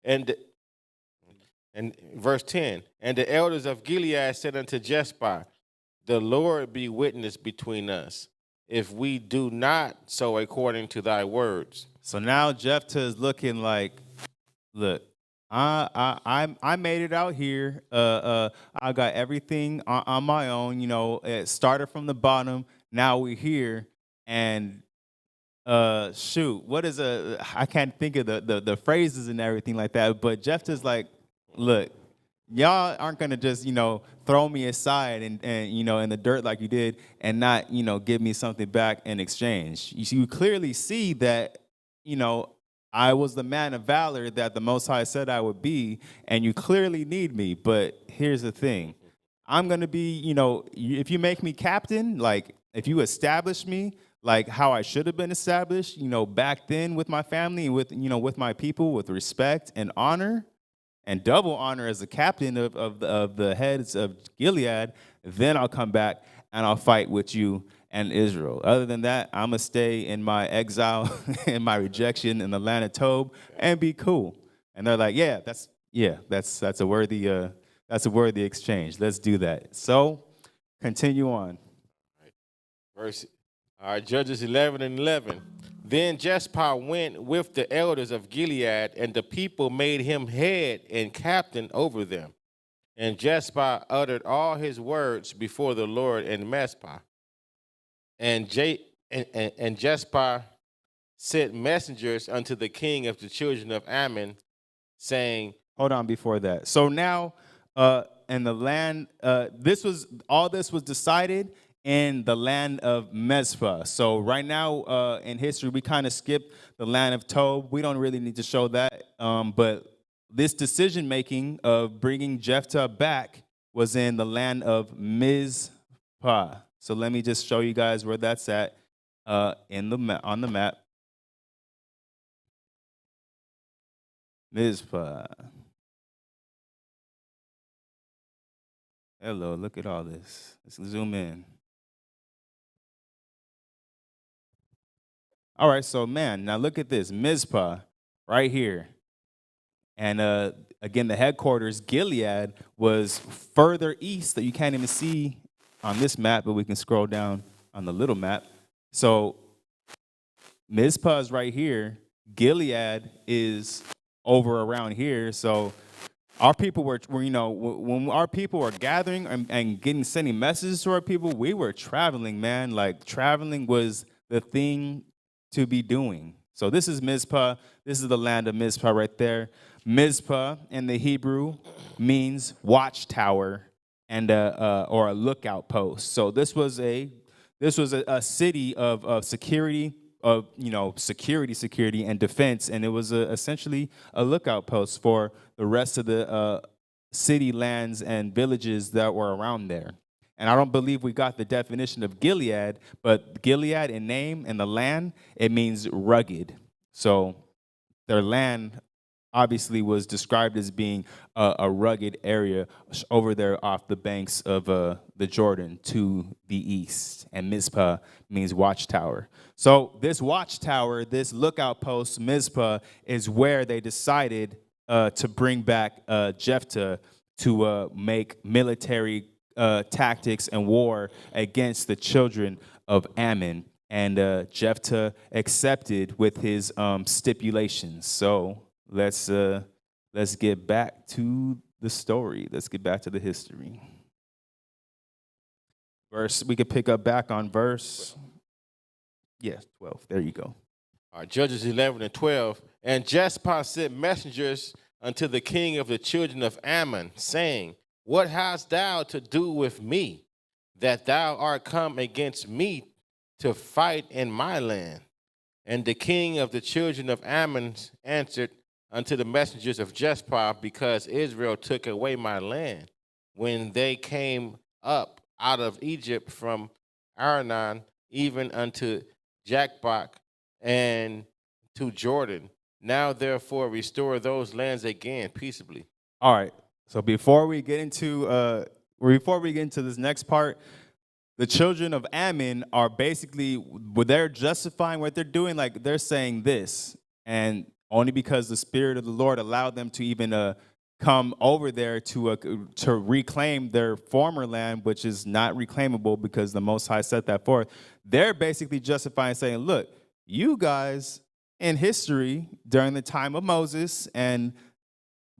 And verse 10, and the elders of Gilead said unto Jephthah, the Lord be witness between us, if we do not so according to thy words. So now Jephthah is looking like, look, I made it out here. I got everything on my own. It started from the bottom. Now we're here, and shoot, what is I can't think of the phrases and everything like that. But Jephthah's like, look, y'all aren't gonna just throw me aside and in the dirt like you did, and not give me something back in exchange. You clearly see that I was the man of valor that the Most High said I would be, and you clearly need me. But here's the thing. I'm going to be, if you make me captain, like if you establish me like how I should have been established, back then with my family and with my people, with respect and honor, and double honor as the captain of the heads of Gilead, then I'll come back and I'll fight with you and Israel. Other than that, I'm gonna stay in my exile and my rejection in the land of Tob and be cool. And they're like, that's a worthy exchange. Let's do that. So continue on. Judges 11 and 11. Then Jephthah went with the elders of Gilead, and the people made him head and captain over them. And Jephthah uttered all his words before the Lord in Mizpah. And Jephthah sent messengers unto the king of the children of Ammon, saying, hold on before that. So now in the land, this was decided in the land of Mizpah. So right now in history, we kind of skipped the land of Tob. We don't really need to show that. But this decision-making of bringing Jephthah back was in the land of Mizpah. So let me just show you guys where that's at on the map. Mizpah. Hello, look at all this. Let's zoom in. All right, so man, now look at this. Mizpah right here. And again, the headquarters, Gilead, was further east that you can't even see on this map, but we can scroll down on the little map. So Mizpah is right here. Gilead is over around here. So our people were when our people were gathering and sending messages to our people, we were traveling, man. Like traveling was the thing to be doing. So this is Mizpah. This is the land of Mizpah right there. Mizpah in the Hebrew means watchtower and or a lookout post. So this was a city of security security and defense, and it was essentially a lookout post for the rest of the city lands and villages that were around there. And I don't believe we got the definition of Gilead, but Gilead in name and the land, it means rugged. So their land obviously was described as being a rugged area over there off the banks of the Jordan to the east. And Mizpah means watchtower. So this watchtower, this lookout post, Mizpah, is where they decided to bring back Jephthah to make military tactics and war against the children of Ammon. And Jephthah accepted with his stipulations. So let's get back to the story. Let's get back to the history. We could pick up back on verse 12. There you go. All right, Judges 11 and 12. And Jephthah sent messengers unto the king of the children of Ammon, saying, What hast thou to do with me, that thou art come against me to fight in my land? And the king of the children of Ammon answered unto the messengers of Jephthah, Because Israel took away my land, when they came up out of Egypt from Arnon, even unto Jakbach and to Jordan. Now therefore restore those lands again peaceably. All right. So before we get into this next part, the children of Ammon are basically, they're justifying what they're doing, like they're saying this, and only because the Spirit of the Lord allowed them to even come over there to reclaim their former land, which is not reclaimable because the Most High set that forth. They're basically justifying, saying, look, you guys in history during the time of Moses and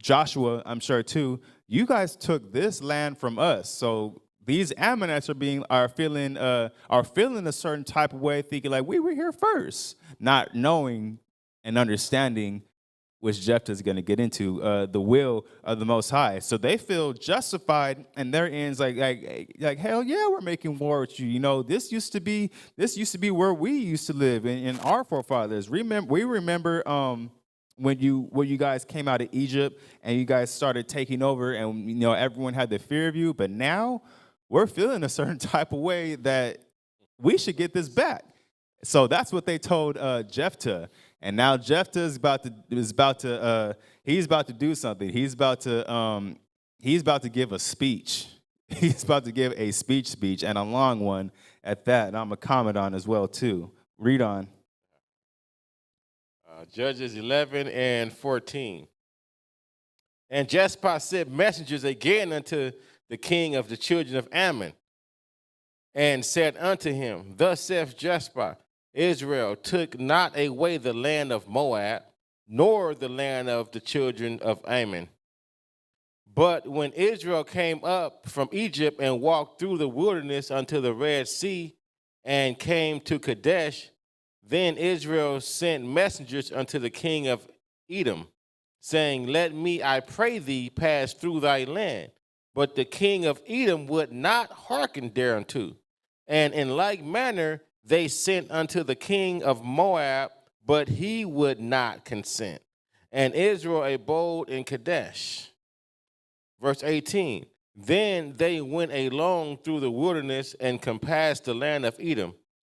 Joshua, I'm sure too, you guys took this land from us. So these Ammonites are feeling a certain type of way, thinking like we were here first, not knowing and understanding, which Jephthah is going to get into, the will of the Most High. So they feel justified, and their ends like hell yeah, we're making war with you. You know, this used to be where we used to live in our forefathers. We remember when you guys came out of Egypt and you guys started taking over, and everyone had the fear of you. But now we're feeling a certain type of way that we should get this back. So that's what they told Jephthah. And now Jephthah is about to do something. He's about to give a speech. He's about to give a speech, and a long one at that. And I'm gonna comment on as well too. Read on. Judges 11 and 14. And Jephthah sent messengers again unto the king of the children of Ammon, and said unto him, Thus saith Jephthah, Israel took not away the land of Moab, nor the land of the children of Ammon. But when Israel came up from Egypt and walked through the wilderness unto the Red Sea and came to Kadesh, then Israel sent messengers unto the king of Edom, saying, Let me, I pray thee, pass through thy land. But the king of Edom would not hearken thereunto. And in like manner they sent unto the king of Moab, but he would not consent. And Israel abode in Kadesh. Verse 18, Then they went along through the wilderness and compassed the land of Edom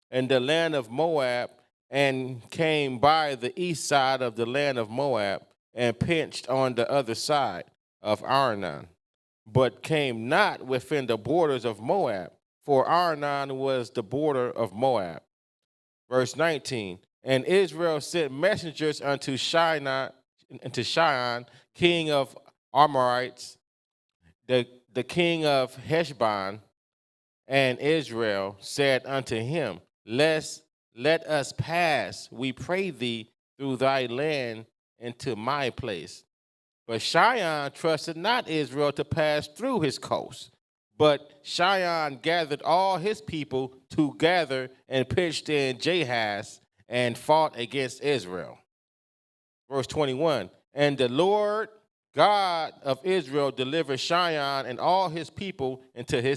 and the land of Moab, and came by the east side of the land of Moab, and pitched on the other side of Arnon, but came not within the borders of Moab, for Arnon was the border of Moab. Verse 19, And Israel sent messengers unto Shion, king of Amorites, the king of Heshbon, and Israel said unto him, Let us pass, we pray thee, through thy land into my place. But Shion trusted not Israel to pass through his coast. But Shion gathered all his people together and pitched in Jahaz and fought against Israel. Verse 21, And the Lord God of Israel delivered Shion and all his people into the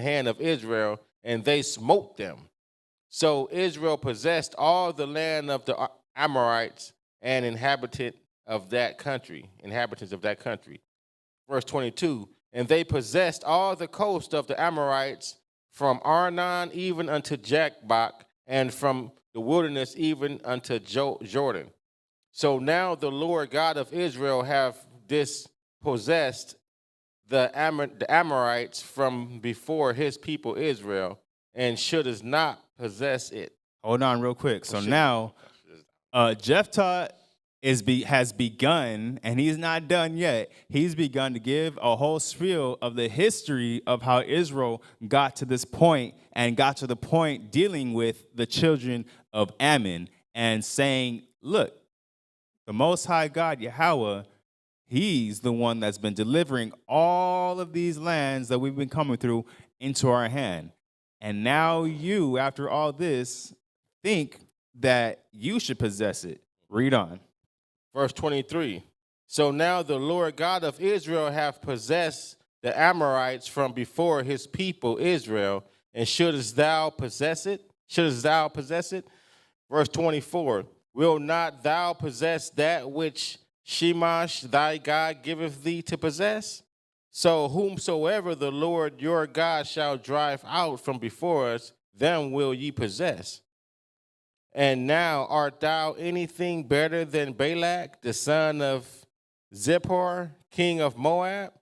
hand of Israel, and they smote them. So Israel possessed all the land of the Amorites and inhabitants of that country. Verse 22, and they possessed all the coast of the Amorites from Arnon even unto Jabok, and from the wilderness even unto Jordan. So now the Lord God of Israel have dispossessed the Amorites from before his people Israel, and should not possess it. Hold on real quick. So now Jephthah has begun, and he's not done yet. He's begun to give a whole spiel of the history of how Israel got to this point and got to the point dealing with the children of Ammon and saying, look, the Most High God, Yahweh, he's the one that's been delivering all of these lands that we've been coming through into our hand. And now you, after all this, think that you should possess it. Read on. Verse 23. So now the Lord God of Israel hath possessed the Amorites from before his people Israel, and shouldest thou possess it? Verse 24. Will not thou possess that which Shemash thy God giveth thee to possess? So whomsoever the Lord your God shall drive out from before us, them will ye possess. And now art thou anything better than Balak, the son of Zippor, king of Moab?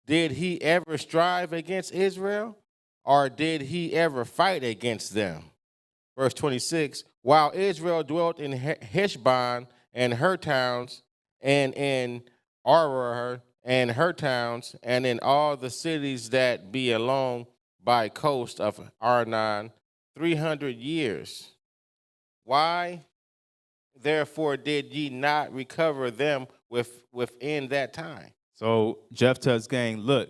Did he ever strive against Israel, or did he ever fight against them? Verse 26, while Israel dwelt in Heshbon and her towns, and in Aroer and her towns, and in all the cities that be along by coast of Arnon, 300 years. Why, therefore, did ye not recover them within that time? So Jephthah's gang, look,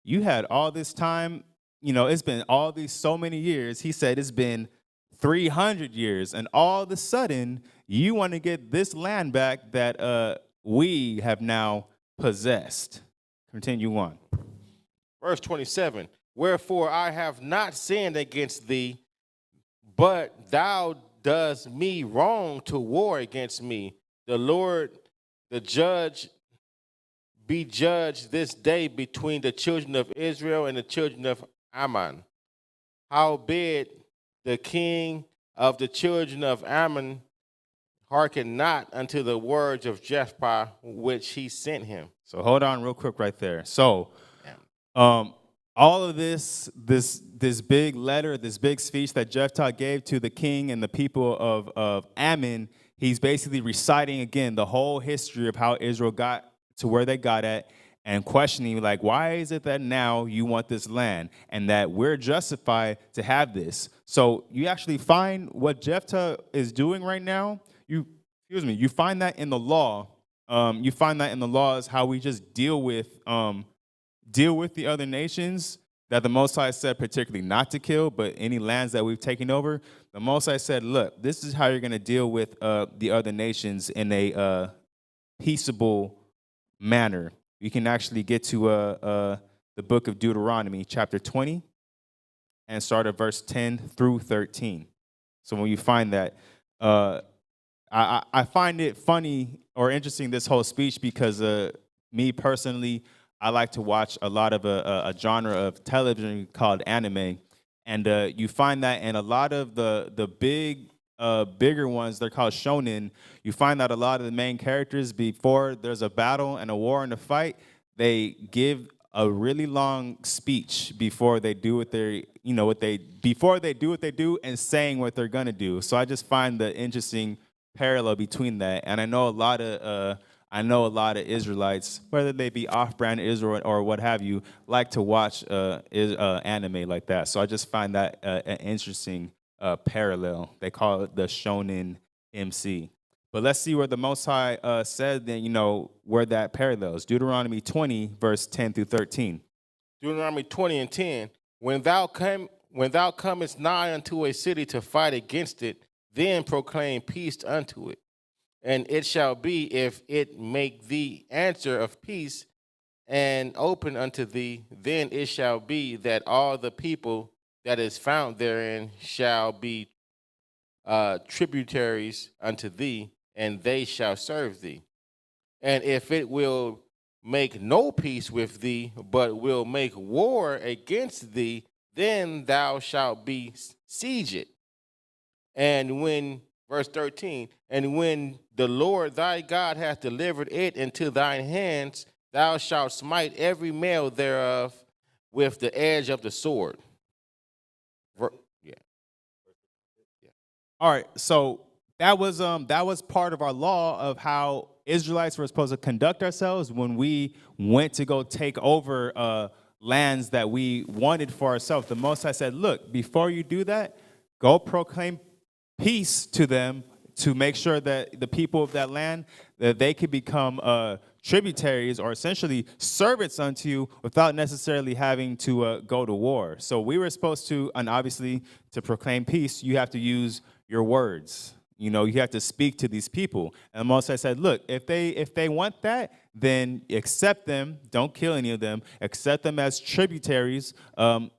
you had all this time, it's been all these so many years. He said it's been 300 years, and all of a sudden, you want to get this land back that we have now possessed. Continue on. Verse 27, wherefore I have not sinned against thee, but thou does me wrong to war against me. The Lord, the judge, be judged this day between the children of Israel and the children of Ammon. Howbeit the king of the children of Ammon hearkened not unto the words of Jephthah which he sent him. So hold on real quick right there. So all of this big letter, this big speech that Jephthah gave to the king and the people of Ammon, he's basically reciting again the whole history of how Israel got to where they got at, and questioning, like, why is it that now you want this land and that we're justified to have this? So you actually find what Jephthah is doing right now. You find that in the law. You find that in the laws how we just deal with the other nations that the Most High said particularly not to kill, but any lands that we've taken over, the Most High said, look, this is how you're going to deal with the other nations in a peaceable manner. You can actually get to the book of Deuteronomy, chapter 20, and start at verse 10 through 13. So when you find that, I find it funny or interesting, this whole speech, because me personally, I like to watch a lot of a genre of television called anime, and you find that in a lot of the bigger ones, they're called shonen. You find that a lot of the main characters, before there's a battle and a war and a fight, they give a really long speech before they do what they do and saying what they're gonna do. So I just find the interesting parallel between that, and I know a lot of Israelites, whether they be off-brand Israel or what have you, like to watch anime like that. So I just find that an interesting parallel. They call it the Shonen MC. But let's see where the Most High said that, where that parallels. Deuteronomy 20, verse 10 through 13. Deuteronomy 20 and 10. When thou comest nigh unto a city to fight against it, then proclaim peace unto it. And it shall be, if it make thee answer of peace and open unto thee, then it shall be that all the people that is found therein shall be tributaries unto thee, and they shall serve thee. And if it will make no peace with thee, but will make war against thee, then thou shalt be sieged. And when, verse 13, and when the Lord thy God hath delivered it into thine hands, thou shalt smite every male thereof with the edge of the sword. Yeah. All right, so that was part of our law of how Israelites were supposed to conduct ourselves when we went to go take over lands that we wanted for ourselves. The Most High said, look, before you do that, go proclaim peace to them to make sure that the people of that land, that they could become tributaries or essentially servants unto you without necessarily having to go to war. So we were supposed to, and obviously to proclaim peace, you have to use your words. You know, you have to speak to these people. And Moses said, look, if they want that, then accept them. Don't kill any of them. Accept them as tributaries,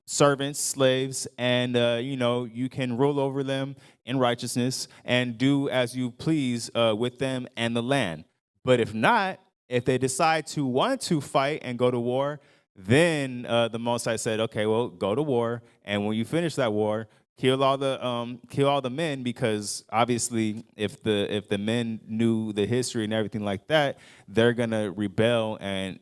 servants, slaves, and, you know, you can rule over them in righteousness and do as you please with them and the land. But if not, if they decide to want to fight and go to war, then the Most High said, okay, well, go to war. And when you finish that war, kill all the men, because obviously if the men knew the history and everything like that, they're gonna rebel and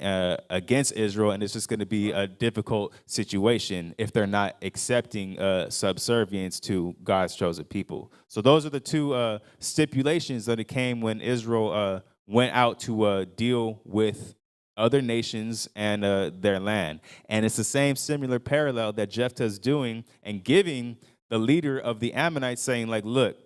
against Israel, and it's just gonna be a difficult situation if they're not accepting subservience to God's chosen people. So those are the two stipulations that it came when Israel went out to deal with other nations and their land. And it's the same similar parallel that Jephthah is doing and giving the leader of the Ammonites, saying like, look,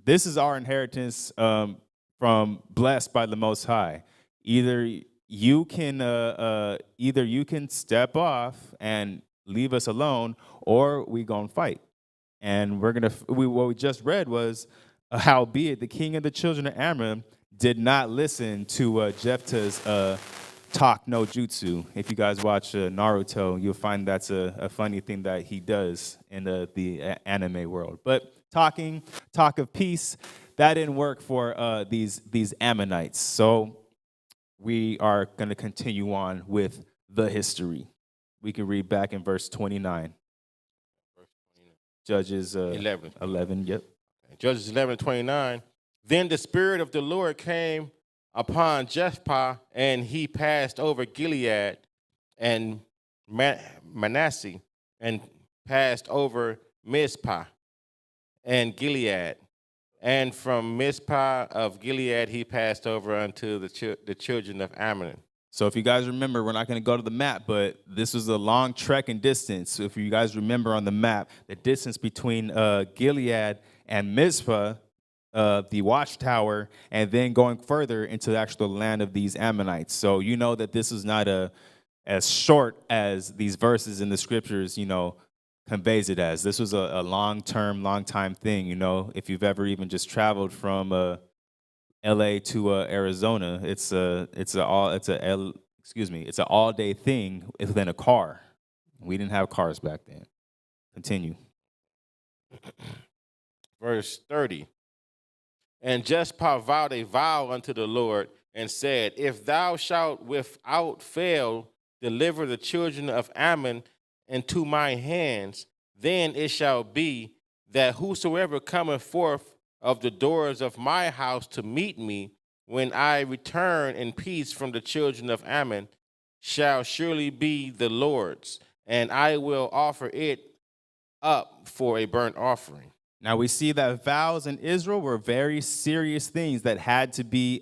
this is our inheritance from blessed by the Most High. Either you can step off and leave us alone, or we gonna fight. And what we just read was, howbeit the king of the children of Ammon did not listen to Jephthah's talk no jutsu. If you guys watch Naruto, you'll find that's a funny thing that he does in the anime world. But talk of peace, that didn't work for these Ammonites. So we are going to continue on with the history. We can read back in verse 29. Judges 11, yep. Judges 11:29. Then the Spirit of the Lord came upon Jephthah, and he passed over Gilead and Manasseh, and passed over Mizpah and Gilead. And from Mizpah of Gilead he passed over unto the children of Ammon. So if you guys remember, we're not going to go to the map, but this was a long trek in distance. So if you guys remember on the map, the distance between Gilead and Mizpah, the watchtower, and then going further into the actual land of these Ammonites. So you know that this is not as short as these verses in the scriptures, you know, conveys it as. This was a long time thing. You know, if you've ever even just traveled from LA to Arizona, it's an all day thing within a car. We didn't have cars back then. Continue. Verse 30. And Jephthah vowed a vow unto the Lord, and said, if thou shalt without fail deliver the children of Ammon into my hands, then it shall be that whosoever cometh forth of the doors of my house to meet me, when I return in peace from the children of Ammon, shall surely be the Lord's, and I will offer it up for a burnt offering. Now we see that vows in Israel were very serious things that had to be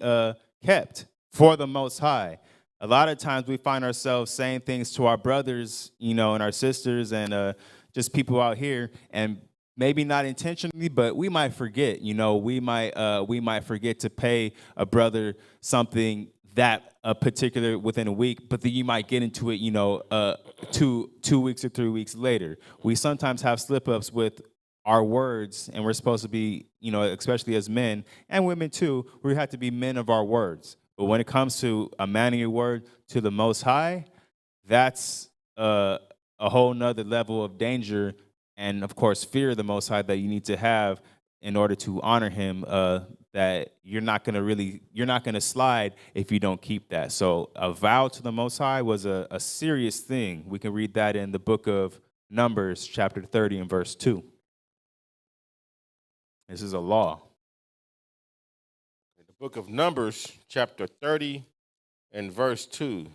kept for the Most High. A lot of times we find ourselves saying things to our brothers, you know, and our sisters, and just people out here, and maybe not intentionally, but we might forget. You know, we might forget to pay a brother something that a particular within a week, but then you might get into it, you know, 2 weeks or 3 weeks later. We sometimes have slip-ups with our words, and we're supposed to be, you know, especially as men and women too, we have to be men of our words. But when it comes to a man of your word to the Most High, that's a whole nother level of danger and of course, fear of the Most High that you need to have in order to honor Him. That you're not gonna slide if you don't keep that. So a vow to the Most High was a serious thing. We can read that in the book of Numbers, chapter 30 and verse 2. This is a law. The book of Numbers, chapter 30 and verse 2.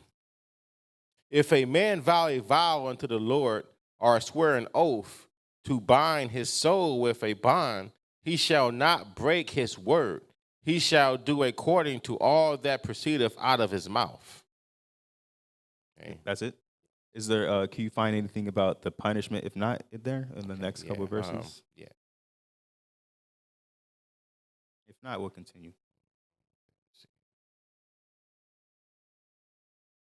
If a man vow a vow unto the Lord, or swear an oath to bind his soul with a bond, he shall not break his word. He shall do according to all that proceedeth out of his mouth. Okay. That's it. Is there? Can you find anything about the punishment? If not, there in the next couple of verses. Yeah. If not, we'll continue.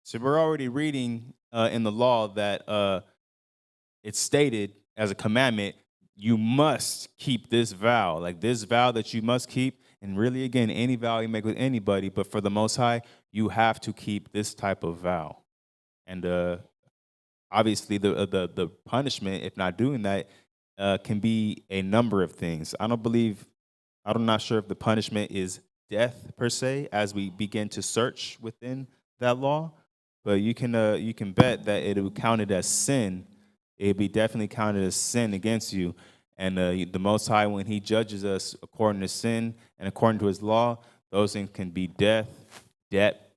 So we're already reading in the law that it's stated as a commandment, you must keep this vow. Like this vow that you must keep, and really, again, any vow you make with anybody, but for the Most High, you have to keep this type of vow. And obviously, the punishment, if not doing that, can be a number of things. I'm not sure if the punishment is death per se, as we begin to search within that law. But you can bet that it will be counted as sin. It'll be definitely counted as sin against you. And the Most High, when He judges us according to sin and according to His law, those things can be death, debt,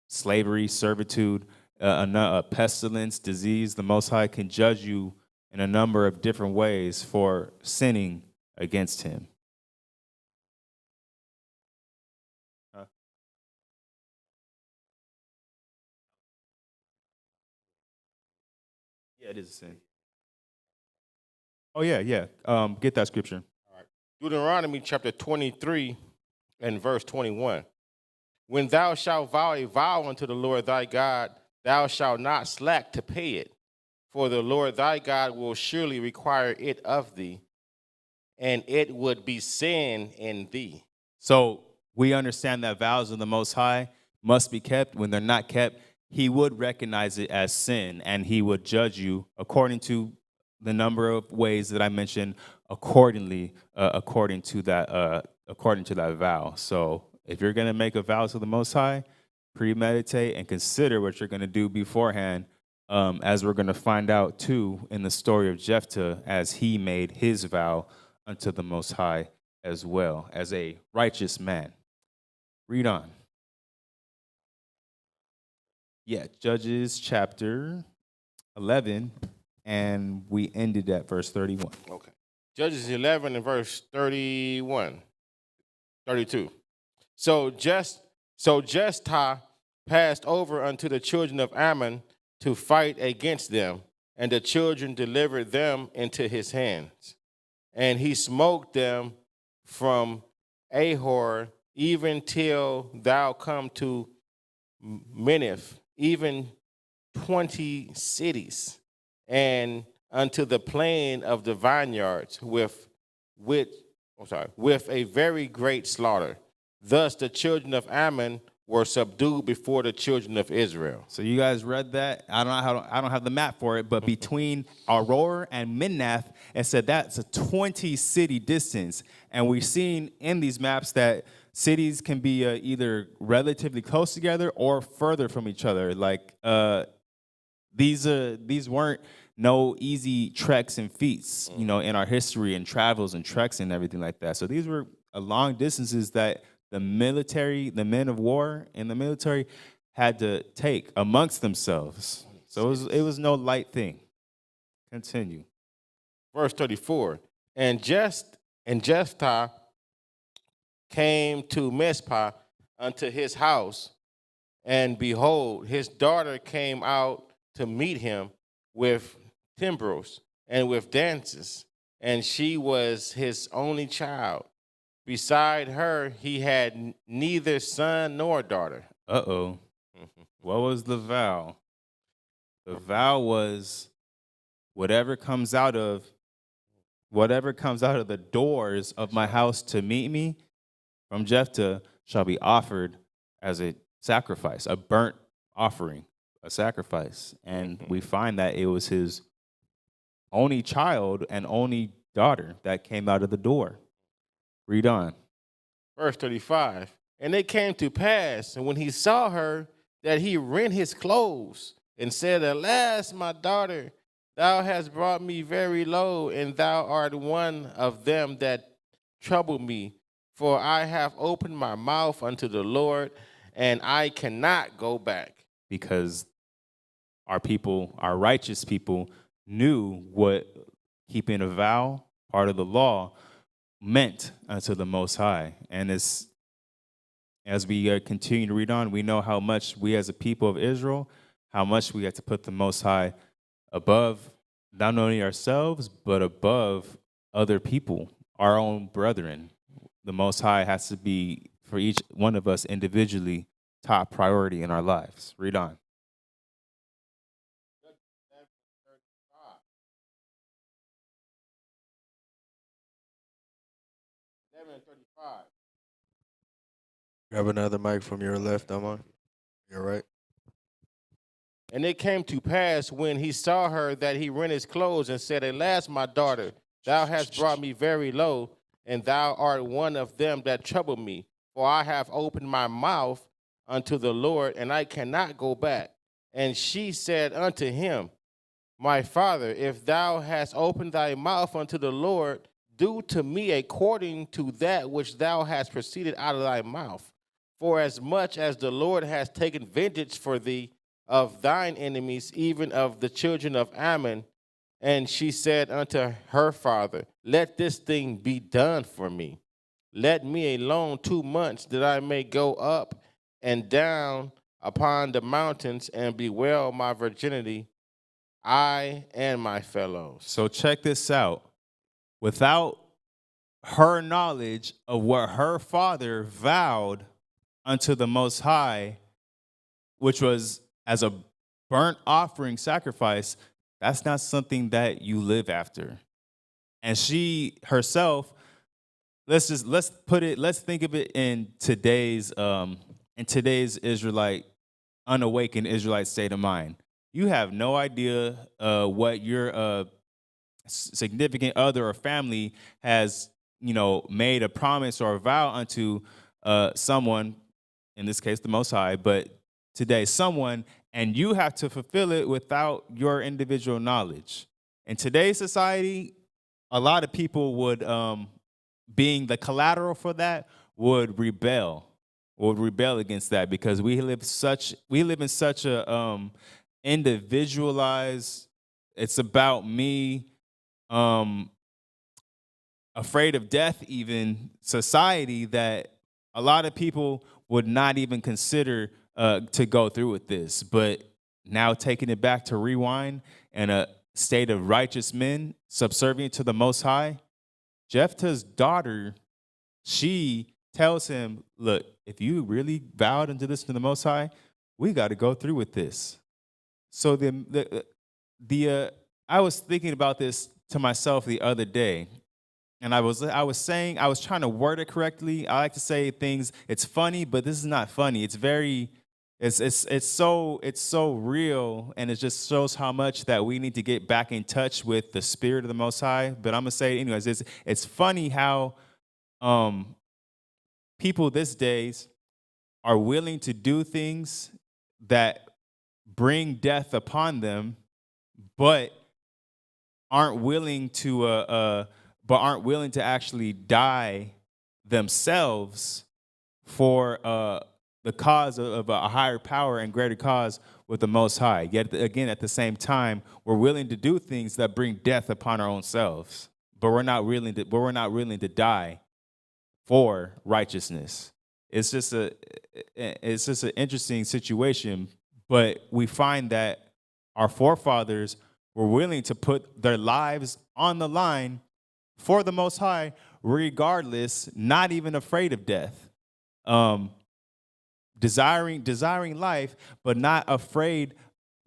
slavery, servitude, a pestilence, disease. The Most High can judge you in a number of different ways for sinning against Him. Yeah, it is a sin. Oh, yeah. Get that scripture. All right. Deuteronomy chapter 23 and verse 21. When thou shalt vow a vow unto the Lord thy God, thou shalt not slack to pay it, for the Lord thy God will surely require it of thee, and it would be sin in thee. So we understand that vows of the Most High must be kept. When they're not kept, He would recognize it as sin, and He would judge you according to the number of ways that I mentioned, according to that vow. So if you're going to make a vow to the Most High, premeditate and consider what you're going to do beforehand, as we're going to find out too in the story of Jephthah, as he made his vow unto the Most High as well, as a righteous man. Read on. Yeah, Judges chapter 11, and we ended at verse 31. Okay. Judges 11 and verse 32. So Jephthah passed over unto the children of Ammon to fight against them, and the children delivered them into his hands. And he smote them from Ahor even till thou come to Meniph, even 20 cities, and unto the plain of the vineyards with a very great slaughter. Thus the children of Ammon were subdued before the children of Israel. So you guys read that? I don't have the map for it, but between Aurora and Minnath, it said that's a 20-city distance. And we've seen in these maps that cities can be either relatively close together or further from each other. Like these weren't no easy treks and feats, in our history and travels and treks and everything like that. So these were long distances that the men of war in the military had to take amongst themselves. So it was no light thing. Continue. Verse 34. And Jephthah came to Mizpah unto his house, and behold, his daughter came out to meet him with timbrels and with dances, and she was his only child. Beside her, he had neither son nor daughter. Uh-oh. What was the vow? The vow was whatever comes out of the doors of my house to meet me from Jephthah shall be offered as a sacrifice, a burnt offering, a sacrifice. And we find that it was his only child and only daughter that came out of the door. Read on. Verse 35. And it came to pass, and when he saw her, that he rent his clothes and said, Alas, my daughter, thou hast brought me very low, and thou art one of them that trouble me. For I have opened my mouth unto the Lord, and I cannot go back. Because our people, our righteous people, knew what keeping a vow, part of the law, meant unto the Most High. And as we continue to read on, we know how much we as a people of Israel, how much we have to put the Most High above not only ourselves, but above other people, our own brethren. The Most High has to be, for each one of us individually, top priority in our lives. Read on. Grab another mic from your left, Amon. You're right. And it came to pass when he saw her that he rent his clothes and said, Alas, my daughter, thou hast brought me very low, and thou art one of them that trouble me. For I have opened my mouth unto the Lord, and I cannot go back. And she said unto him, My father, if thou hast opened thy mouth unto the Lord, do to me according to that which thou hast proceeded out of thy mouth. For as much as the Lord has taken vengeance for thee of thine enemies, even of the children of AHMAN. And she said unto her father, Let this thing be done for me. Let me alone 2 months, that I may go up and down upon the mountains and bewail my virginity, I and my fellows. So check this out. Without her knowledge of what her father vowed unto the Most High, which was as a burnt offering sacrifice, that's not something that you live after. And she herself, let's think of it in today's Israelite, unawakened Israelite state of mind. You have no idea what your significant other or family has, made a promise or a vow unto someone, in this case the Most High, but today someone, and you have to fulfill it without your individual knowledge. In today's society, a lot of people would, being the collateral for that, would rebel against that, because we live in such a individualized, it's about me, afraid of death even society, that a lot of people would not even consider to go through with this. But now taking it back to rewind, and a state of righteous men subservient to the Most High, Jephthah's daughter, she tells him, look, if you really vowed unto this to the Most High, we got to go through with this. So I was thinking about this to myself the other day, and I was trying to word it correctly. I like to say things, it's funny, but this is not funny. It's so real, and it just shows how much that we need to get back in touch with the spirit of the Most High. But I'm gonna say it anyways. It's funny how people these days are willing to do things that bring death upon them, but aren't willing to actually die themselves for the cause of a higher power and greater cause with the Most High. Yet again, at the same time, we're willing to do things that bring death upon our own selves, but we're not willing to die for righteousness. It's just an interesting situation, but we find that our forefathers were willing to put their lives on the line for the Most High, regardless, not even afraid of death. Desiring life, but not afraid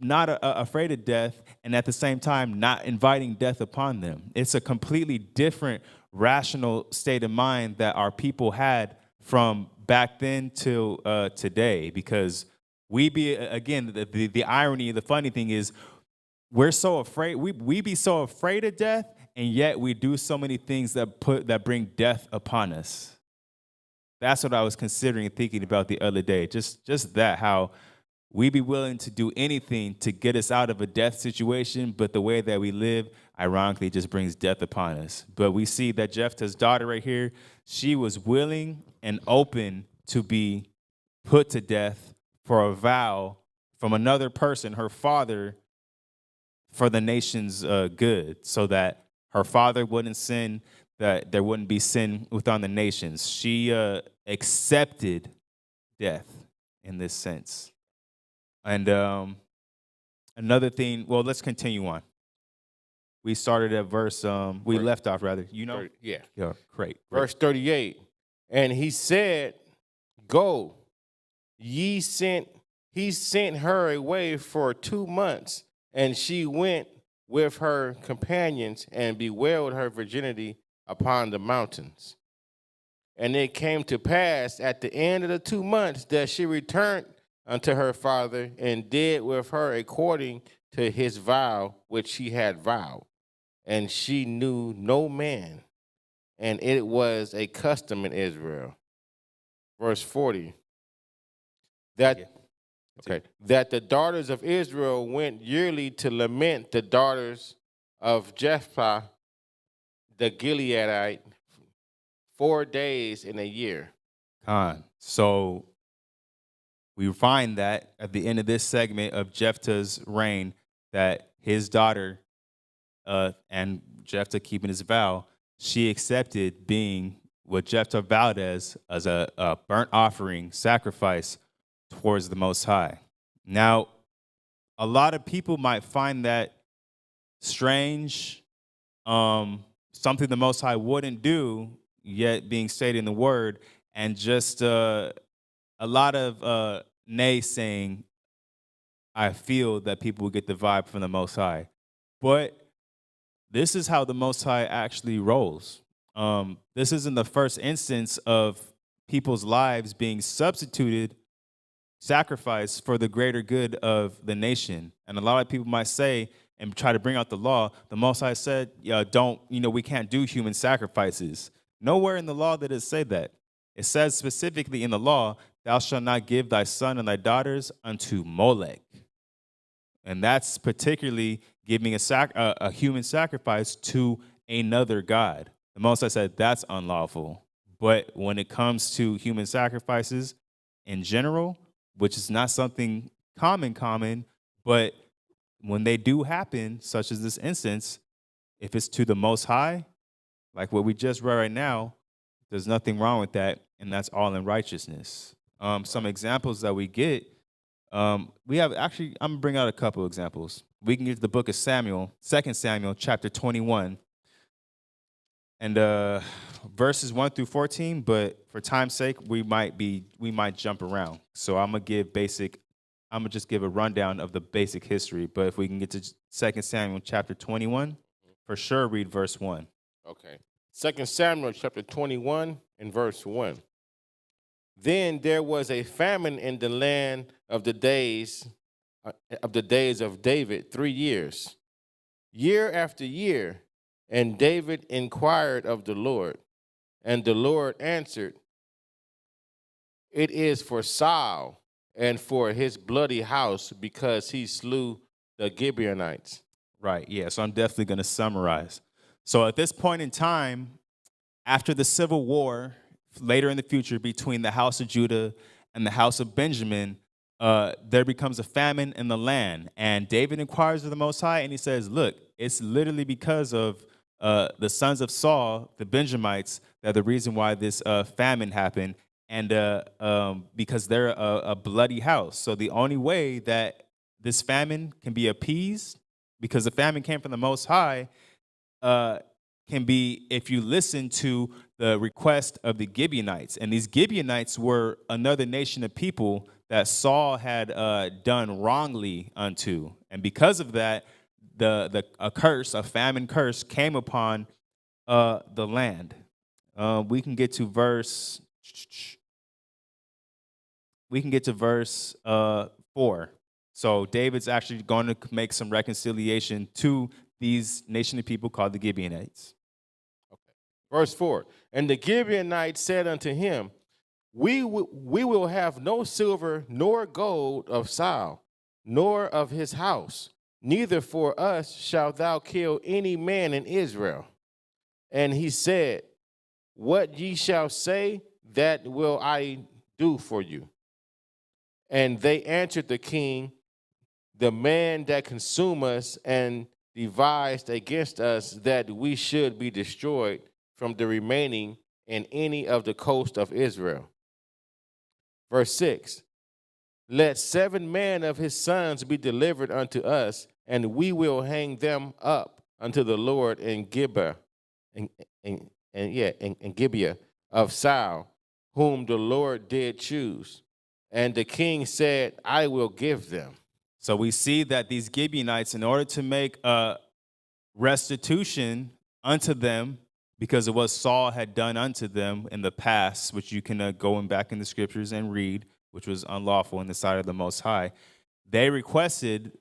of death, and at the same time not inviting death upon them. It's a completely different rational state of mind that our people had from back then till today, because the irony, the funny thing is, we're so afraid. We be so afraid of death, and yet we do so many things that bring death upon us. That's what I was considering and thinking about the other day. Just that, how we be willing to do anything to get us out of a death situation, but the way that we live, ironically, just brings death upon us. But we see that Jephthah's daughter right here, she was willing and open to be put to death for a vow from another person, her father, for the nation's good, so that her father wouldn't sin, that there wouldn't be sin within the nations. She accepted death in this sense. And another thing, well, let's continue on. We started at verse, we left off rather, you know? Yeah. Yeah, great. Verse 38. And he said, go, he sent her away for 2 months, and she went with her companions and bewailed her virginity upon the mountains. And it came to pass at the end of the 2 months that she returned unto her father and did with her according to his vow which she had vowed. And she knew no man, and it was a custom in Israel. Verse 40. That the daughters of Israel went yearly to lament the daughters of Jephthah the Gileadite 4 days in a year. So we find that at the end of this segment of Jephthah's reign, that his daughter, and Jephthah keeping his vow, she accepted being what Jephthah vowed as a burnt offering sacrifice towards the Most High. Now, a lot of people might find that strange, something the Most High wouldn't do, yet being stated in the Word, and just a lot of naysaying. I feel that people will get the vibe from the Most High. But this is how the Most High actually rolls. This isn't the first instance of people's lives being sacrificed for the greater good of the nation. And a lot of people might say and try to bring out the law. The Most High said, we can't do human sacrifices. Nowhere in the law did it say that. It says specifically in the law, thou shalt not give thy son and thy daughters unto Molech. And that's particularly giving a human sacrifice to another god. The Most High said that's unlawful. But when it comes to human sacrifices in general, which is not something common, but when they do happen, such as this instance, if it's to the Most High, like what we just read right now, there's nothing wrong with that, and that's all in righteousness. Some examples that we get, we have actually, I'm gonna bring out a couple examples. We can get to the book of Samuel, 2 Samuel, chapter 21, and verses 1 through 14. But for time's sake, we might jump around. So I'm gonna just give a rundown of the basic history. But if we can get to 2 Samuel, chapter 21, for sure read verse 1. Okay. 2 Samuel, chapter 21, and verse 1. Then there was a famine in the land of the days of David 3 years, year after year. And David inquired of the Lord, and the Lord answered, it is for Saul and for his bloody house, because he slew the Gibeonites. Right, yeah, so I'm definitely going to summarize. So at this point in time, after the civil war, later in the future, between the house of Judah and the house of Benjamin, there becomes a famine in the land. And David inquires of the Most High, and he says, look, it's literally because of the sons of Saul, the Benjamites, that the reason why this famine happened, and because they're a bloody house. So the only way that this famine can be appeased, because the famine came from the Most High, can be if you listen to the request of the Gibeonites. And these Gibeonites were another nation of people that Saul had done wrongly unto. And because of that, a famine curse came upon the land. We can get to verse 4. So David's actually going to make some reconciliation to these nation of people called the Gibeonites. Verse 4. And the Gibeonites said unto him, we will have no silver nor gold of Saul, nor of his house, neither for us shalt thou kill any man in Israel. And he said, what ye shall say, that will I do for you. And they answered the king, the man that consumed us and devised against us that we should be destroyed from the remaining in any of the coast of Israel. Verse 6, let 7 men of his sons be delivered unto us, and we will hang them up unto the Lord in Gibeah, in Gibeah of Saul, whom the Lord did choose. And the king said, I will give them. So we see that these Gibeonites, in order to make a restitution unto them, because of what Saul had done unto them in the past, which you can go back in the scriptures and read, which was unlawful in the sight of the Most High, they requested,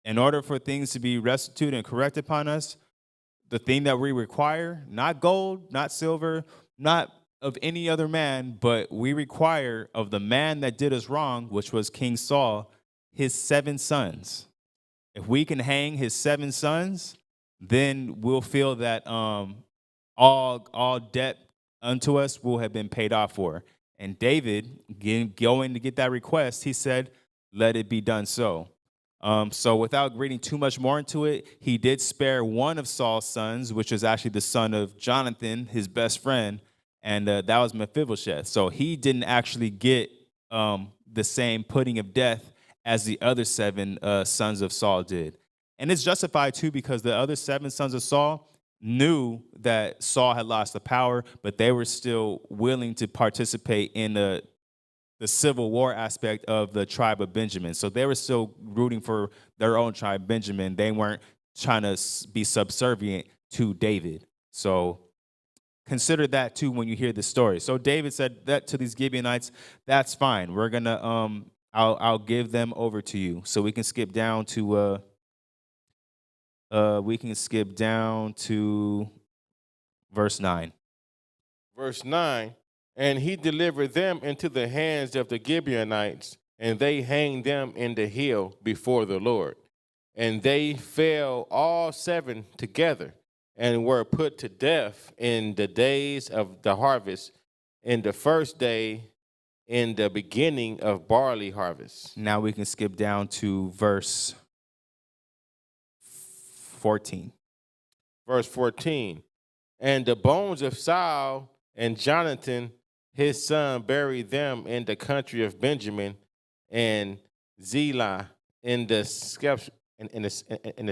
in order for things to be restituted and corrected upon us, the thing that we require, not gold, not silver, not of any other man, but we require of the man that did us wrong, which was King Saul, his 7 sons. If we can hang his 7 sons, then we'll feel that all debt unto us will have been paid off for. And David, going to get that request, he said, let it be done so. So without reading too much more into it, he did spare one of Saul's sons, which was actually the son of Jonathan, his best friend, and that was Mephibosheth. So he didn't actually get the same putting of death as the other 7 sons of Saul did. And it's justified, too, because the other 7 sons of Saul knew that Saul had lost the power, but they were still willing to participate in the civil war aspect of the tribe of Benjamin. So they were still rooting for their own tribe, Benjamin. They weren't trying to be subservient to David. So consider that, too, when you hear the story. So David said that to these Gibeonites, that's fine. We're going to, I'll give them over to you. So we can skip down to verse 9. Verse 9, and he delivered them into the hands of the Gibeonites, and they hanged them in the hill before the Lord. And they fell all 7 together, and were put to death in the days of the harvest, in the first day, in the beginning of barley harvest. Now we can skip down to verse 14. Verse 14, and the bones of Saul and Jonathan, his son, buried them in the country of Benjamin, and Zelah in the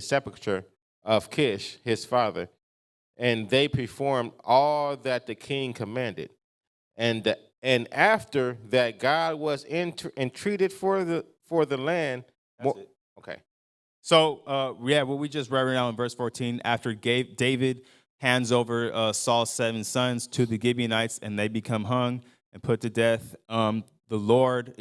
sepulchre of Kish, his father. And they performed all that the king commanded. And after that, God was entreated for the land. Okay. So, what we just read right now in verse 14, after David hands over Saul's 7 sons to the Gibeonites, and they become hung and put to death, the Lord,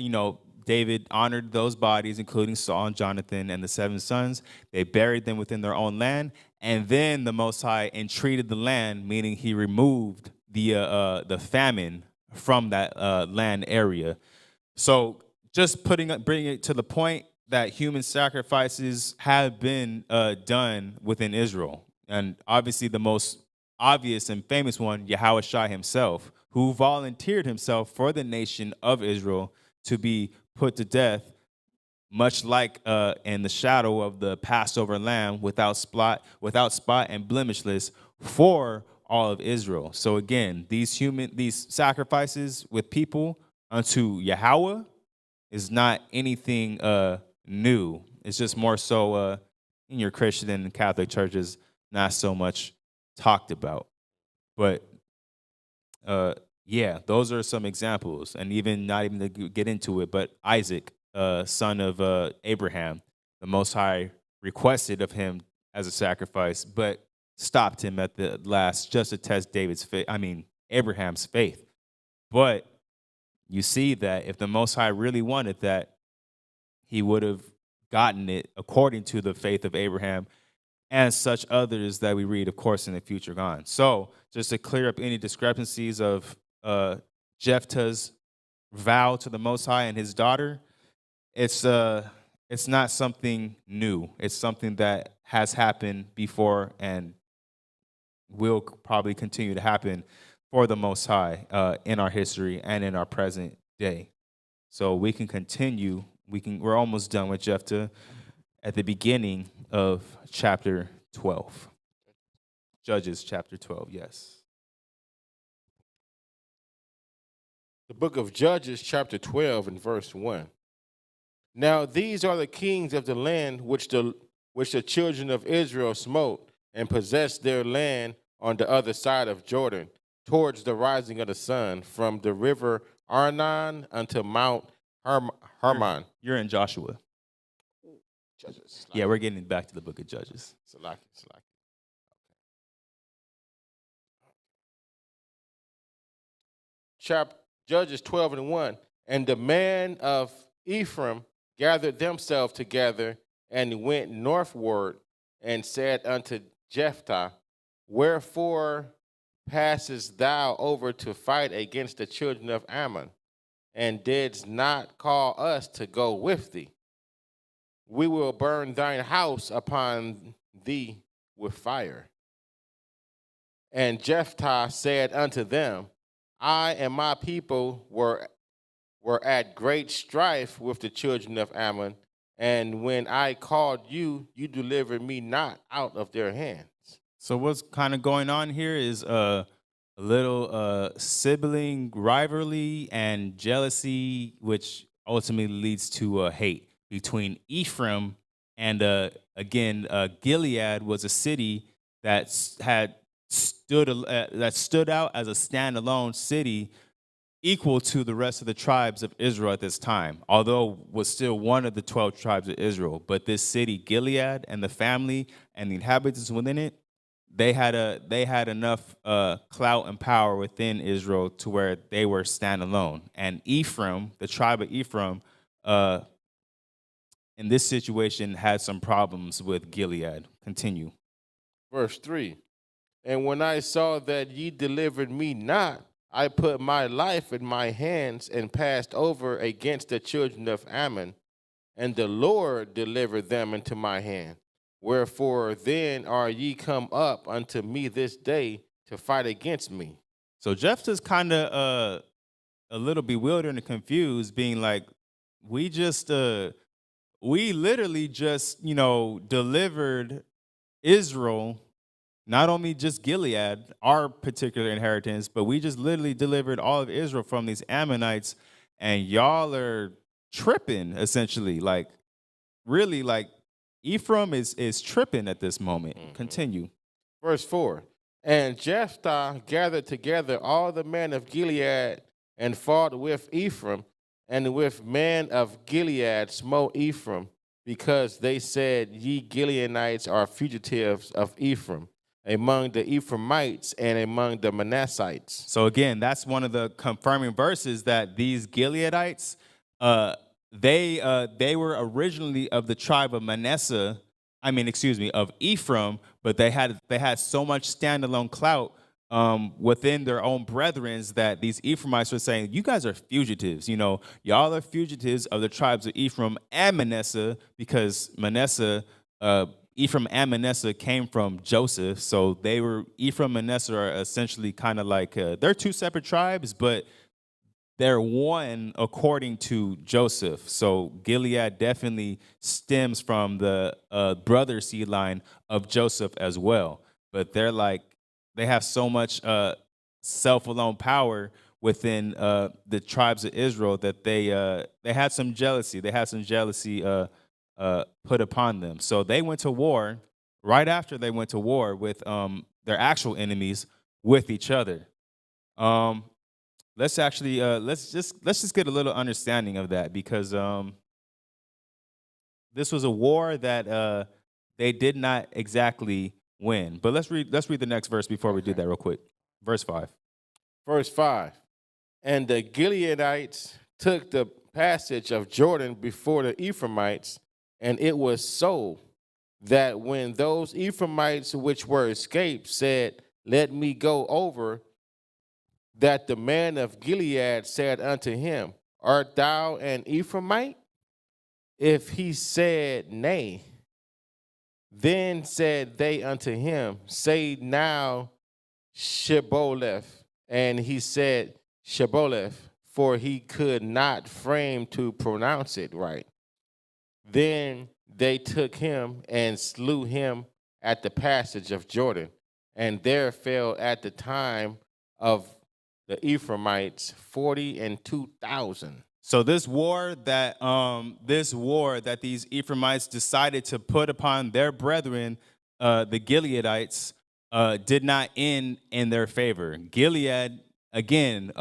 David honored those bodies, including Saul and Jonathan and the 7 sons. They buried them within their own land, and then the Most High entreated the land, meaning he removed the famine from that land area. So just bringing it to the point that human sacrifices have been done within Israel. And obviously the most obvious and famous one, Yahushua himself, who volunteered himself for the nation of Israel to be put to death, much like in the shadow of the Passover lamb, without spot and blemishless, for all of Israel. So again, these sacrifices with people unto Yahweh is not anything new. It's just more so in your Christian and Catholic churches, not so much talked about. But those are some examples, and not even to get into it, but Isaac, son of Abraham, the Most High requested of him as a sacrifice, but stopped him at the last just to test Abraham's faith. But you see that if the Most High really wanted that, he would have gotten it according to the faith of Abraham and such others that we read, of course, in the future gone. So just to clear up any discrepancies of Jephthah's vow to the Most High and his daughter, it's not something new. It's something that has happened before and will probably continue to happen for the Most High in our history and in our present day. So we can continue. We're almost done with Jephthah at the beginning of chapter 12. Judges chapter 12, yes. The book of Judges, chapter 12, and verse 1. Now these are the kings of the land which the children of Israel smote, and possessed their land on the other side of Jordan, towards the rising of the sun, from the river Arnon unto Mount Hermon. You're in Joshua. Judges. Yeah, we're getting back to the book of Judges. Salaki. Judges 12 and 1. And the men of Ephraim gathered themselves together and went northward and said unto Jephthah, wherefore passest thou over to fight against the children of Ammon, and didst not call us to go with thee? We will burn thine house upon thee with fire. And Jephthah said unto them, I and my people were at great strife with the children of Ammon, and when I called you, you delivered me not out of their hands. So what's kind of going on here is a little sibling rivalry and jealousy, which ultimately leads to hate between Ephraim and again Gilead was a city that stood out as a standalone city, equal to the rest of the tribes of Israel at this time, although was still one of the 12 tribes of Israel. But this city, Gilead, and the family and the inhabitants within it, they had enough clout and power within Israel to where they were standalone. And Ephraim, the tribe of Ephraim, in this situation had some problems with Gilead. Continue. Verse 3. And when I saw that ye delivered me not, I put my life in my hands and passed over against the children of Ammon, and the Lord delivered them into my hand. Wherefore then are ye come up unto me this day to fight against me? So Jephthah's kind of a little bewildered and confused, being like, we literally just, delivered Israel, not only just Gilead, our particular inheritance, but we just literally delivered all of Israel from these Ammonites, and y'all are tripping, essentially. Like, really, like, Ephraim is tripping at this moment. Mm-hmm. Continue. Verse 4. And Jephthah gathered together all the men of Gilead and fought with Ephraim, and with men of Gilead smote Ephraim, because they said, ye Gileadites are fugitives of Ephraim, among the Ephraimites and among the Manassites. So again, that's one of the confirming verses that these Gileadites, they were originally of the tribe of of Ephraim, but they had so much standalone clout within their own brethren that these Ephraimites were saying, you guys are fugitives. Y'all are fugitives of the tribes of Ephraim and Manasseh, because Ephraim and Manasseh came from Joseph. So Ephraim and Manasseh are essentially kind of like, they're two separate tribes, but they're one according to Joseph. So Gilead definitely stems from the brother seed line of Joseph as well. But they have so much self-alone power within the tribes of Israel that they had some jealousy. They had some jealousy put upon them. So they went to war. Right after they went to war with their actual enemies with each other. Let's just get a little understanding of that, because this was a war that they did not exactly win. But let's read the next verse before we do that real quick. Verse 5. Verse 5. And the Gileadites took the passage of Jordan before the Ephraimites, And it was so that when those Ephraimites which were escaped said, Let me go over, that the man of Gilead said unto him, Art thou an Ephraimite? If he said, Nay, then said they unto him, Say now Shibboleth. And he said, Shibboleth, for he could not frame to pronounce it right. Then they took him and slew him at the passage of Jordan, and there fell at the time of the Ephraimites 42,000. So this war that these Ephraimites decided to put upon their brethren, the Gileadites, did not end in their favor. Gilead, again,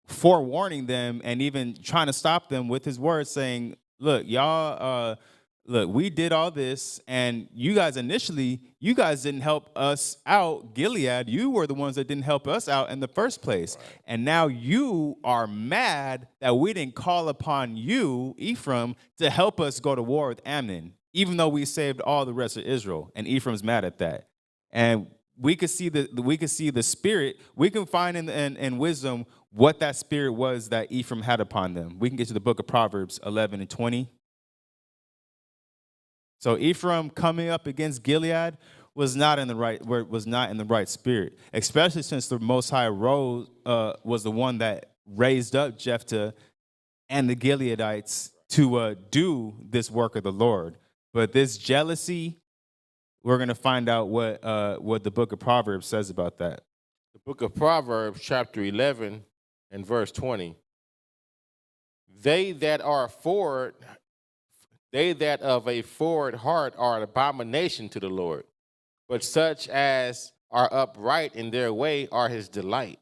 forewarning them and even trying to stop them with his words, saying, look, y'all, look, we did all this, and you guys didn't help us out. Gilead, you were the ones that didn't help us out in the first place. Right. And now you are mad that we didn't call upon you, Ephraim, to help us go to war with AHMAN, even though we saved all the rest of Israel. And Ephraim's mad at that. And we could see the spirit. We can find in wisdom what that spirit was that Ephraim had upon them. We can get to the book of Proverbs 11 and 20. So Ephraim coming up against Gilead was not in the right spirit, especially since the Most High was the one that raised up Jephthah and the Gileadites to do this work of the Lord. But this jealousy, we're going to find out what the book of Proverbs says about that. The book of Proverbs, chapter 11 and verse 20. They that of a forward heart are an abomination to the Lord, but such as are upright in their way are his delight.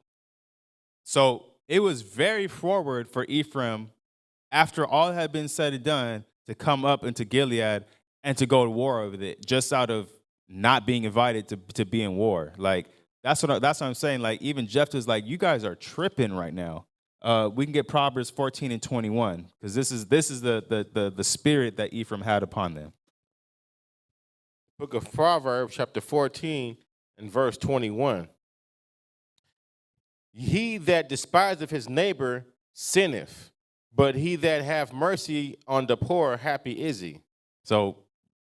So it was very forward for Ephraim, after all had been said and done, to come up into Gilead and to go to war over it, just out of not being invited to be in war. Like, that's what I'm saying. Like, even Jephthah's like, you guys are tripping right now. We can get Proverbs 14 and 21, because this is the spirit that Ephraim had upon them. Book of Proverbs, chapter 14 and verse 21. He that despiseth his neighbor sinneth, but he that hath mercy on the poor, happy is he. So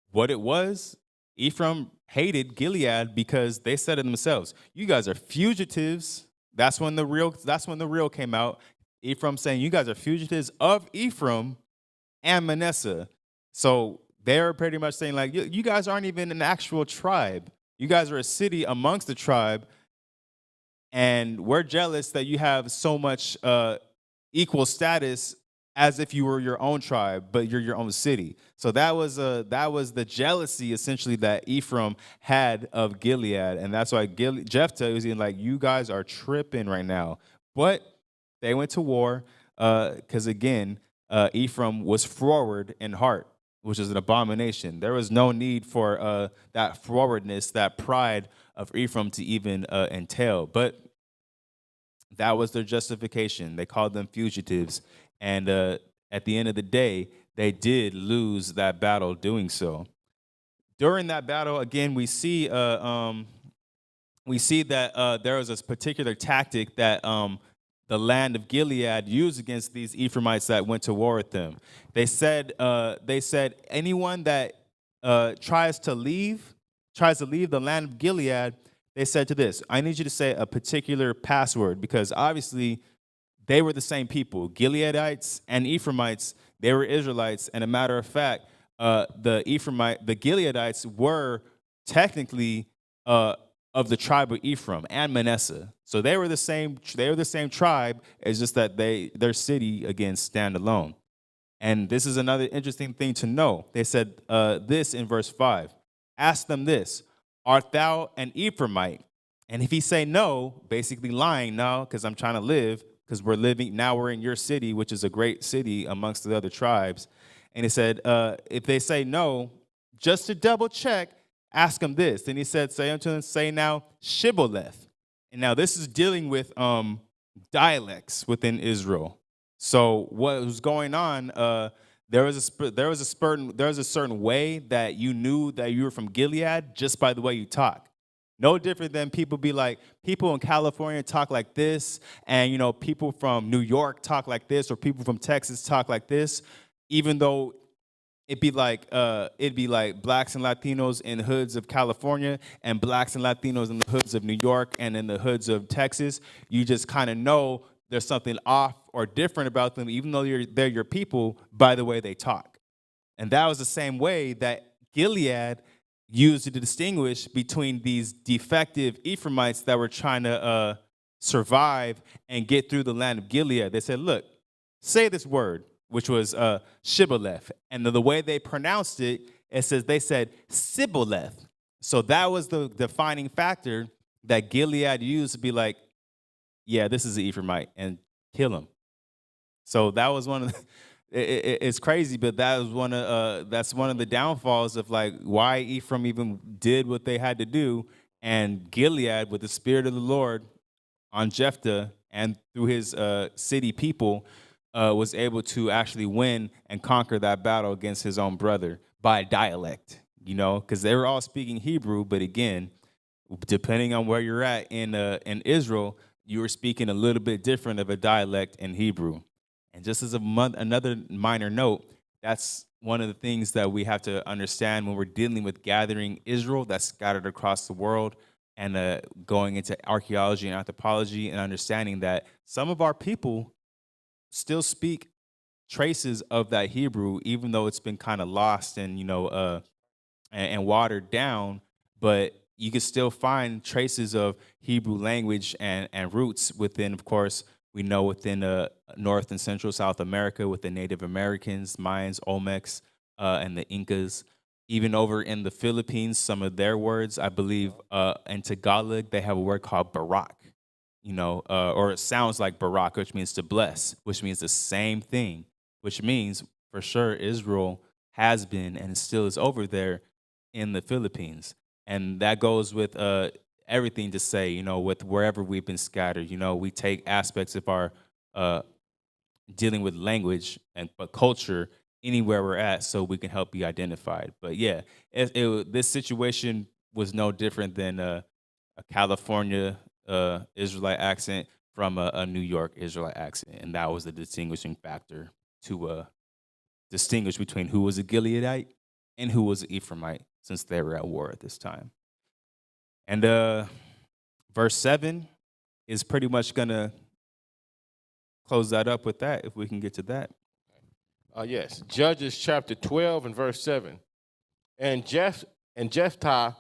what it was, Ephraim hated Gilead because they said to themselves, you guys are fugitives. That's when the real came out. Ephraim saying, you guys are fugitives of Ephraim and Manasseh. So they're pretty much saying, like, you guys aren't even an actual tribe. You guys are a city amongst the tribe, and we're jealous that you have so much equal status as if you were your own tribe, but you're your own city. So that was the jealousy essentially that Ephraim had of Gilead, and that's why Jephthah was like, you guys are tripping right now. But they went to war because again, Ephraim was forward in heart, which is an abomination. There was no need for that forwardness, that pride of Ephraim to even entail. But that was their justification. They called them fugitives. And at the end of the day, they did lose that battle doing so. During that battle, again, we see that there was this particular tactic that the land of Gilead used against these Ephraimites that went to war with them. They said anyone that tries to leave the land of Gilead, they said to this, I need you to say a particular password, because obviously they were the same people. Gileadites and Ephraimites, they were Israelites. And a matter of fact, the Gileadites were technically of the tribe of Ephraim and Manasseh. So they were the same tribe. It's just that their city, again, stand alone. And this is another interesting thing to know. They said this in verse 5. Ask them this, art thou an Ephraimite? And if he say no, basically lying, no, because I'm trying to live, because we're in your city, which is a great city amongst the other tribes. And he said, if they say no, just to double check, ask them this. Then he said, say unto them, say now, Shibboleth. And now this is dealing with dialects within Israel. So what was going on, there was a certain way that you knew that you were from Gilead just by the way you talk. No different than people in California talk like this, and people from New York talk like this, or people from Texas talk like this, even though it'd be like blacks and Latinos in the hoods of California and blacks and Latinos in the hoods of New York and in the hoods of Texas. You just kind of know there's something off or different about them, even though they're your people, by the way they talk. And that was the same way that Gilead used to distinguish between these defective Ephraimites that were trying to survive and get through the land of Gilead. They said, look, say this word, which was Shibboleth. And the way they pronounced it, they said Sibboleth. So that was the defining factor that Gilead used to be like, yeah, this is an Ephraimite, and kill him. So that was one of the, it's crazy, but that's one of the downfalls of like why Ephraim even did what they had to do, and Gilead, with the Spirit of the Lord on Jephthah and through his city people, was able to actually win and conquer that battle against his own brother by dialect, because they were all speaking Hebrew, but again, depending on where you're at in Israel, you were speaking a little bit different of a dialect in Hebrew. And just as another minor note, that's one of the things that we have to understand when we're dealing with gathering Israel that's scattered across the world, and going into archaeology and anthropology, and understanding that some of our people still speak traces of that Hebrew, even though it's been kind of lost and and watered down. But you can still find traces of Hebrew language and roots within, of course, we know within North and Central South America with the Native Americans, Mayans, Olmecs, and the Incas. Even over in the Philippines, some of their words, I believe, in Tagalog, they have a word called barak, or it sounds like barak, which means to bless, which means the same thing, which means for sure Israel has been and still is over there in the Philippines. And that goes with everything to say, with wherever we've been scattered, we take aspects of our dealing with language but culture anywhere we're at so we can help be identified. But yeah, this situation was no different than a California Israelite accent from a New York Israelite accent. And that was the distinguishing factor to distinguish between who was a Gileadite and who was an Ephraimite, since they were at war at this time. And verse 7 is pretty much going to close that up with that, if we can get to that. Yes, Judges chapter 12 and verse 7. And Jephthah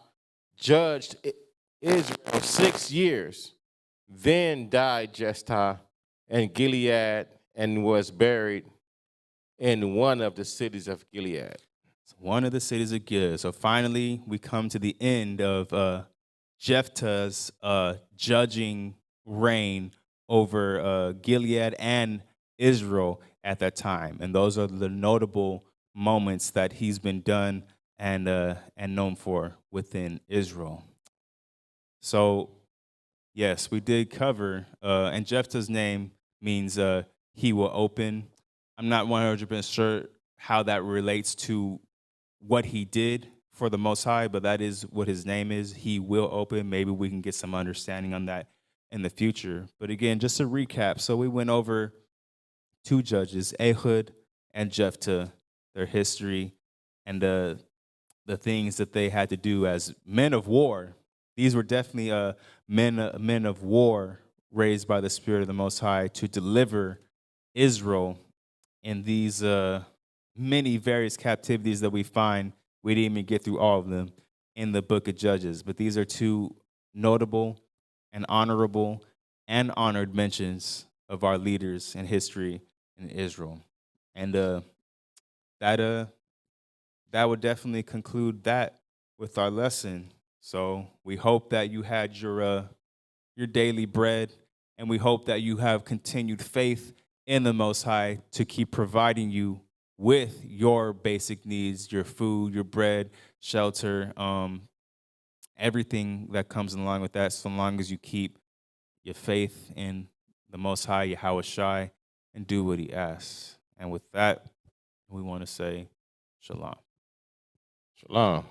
judged Israel 6 years. Then died Jephthah in Gilead and was buried in one of the cities of Gilead. One of the cities of Gilead. So finally, we come to the end of Jephthah's judging reign over Gilead and Israel at that time. And those are the notable moments that he's been done and known for within Israel. So, yes, we did cover, and Jephthah's name means he will open. I'm not 100% sure how that relates to what he did for the Most High, but that is what his name is. He will open. Maybe we can get some understanding on that in the future. But again, just to recap, so we went over two judges, Ehud and Jephthah, their history, and the things that they had to do as men of war. These were definitely men of war raised by the Spirit of the Most High to deliver Israel in these many various captivities that we find. We didn't even get through all of them in the book of Judges, but these are two notable and honorable and honored mentions of our leaders in history in Israel. And that would definitely conclude that with our lesson. So we hope that you had your daily bread, and we hope that you have continued faith in the Most High to keep providing you with your basic needs, your food, your bread, shelter, everything that comes along with that, so long as you keep your faith in the Most High, Yahweh Shai, and do what he asks. And with that, We want to say shalom. Shalom.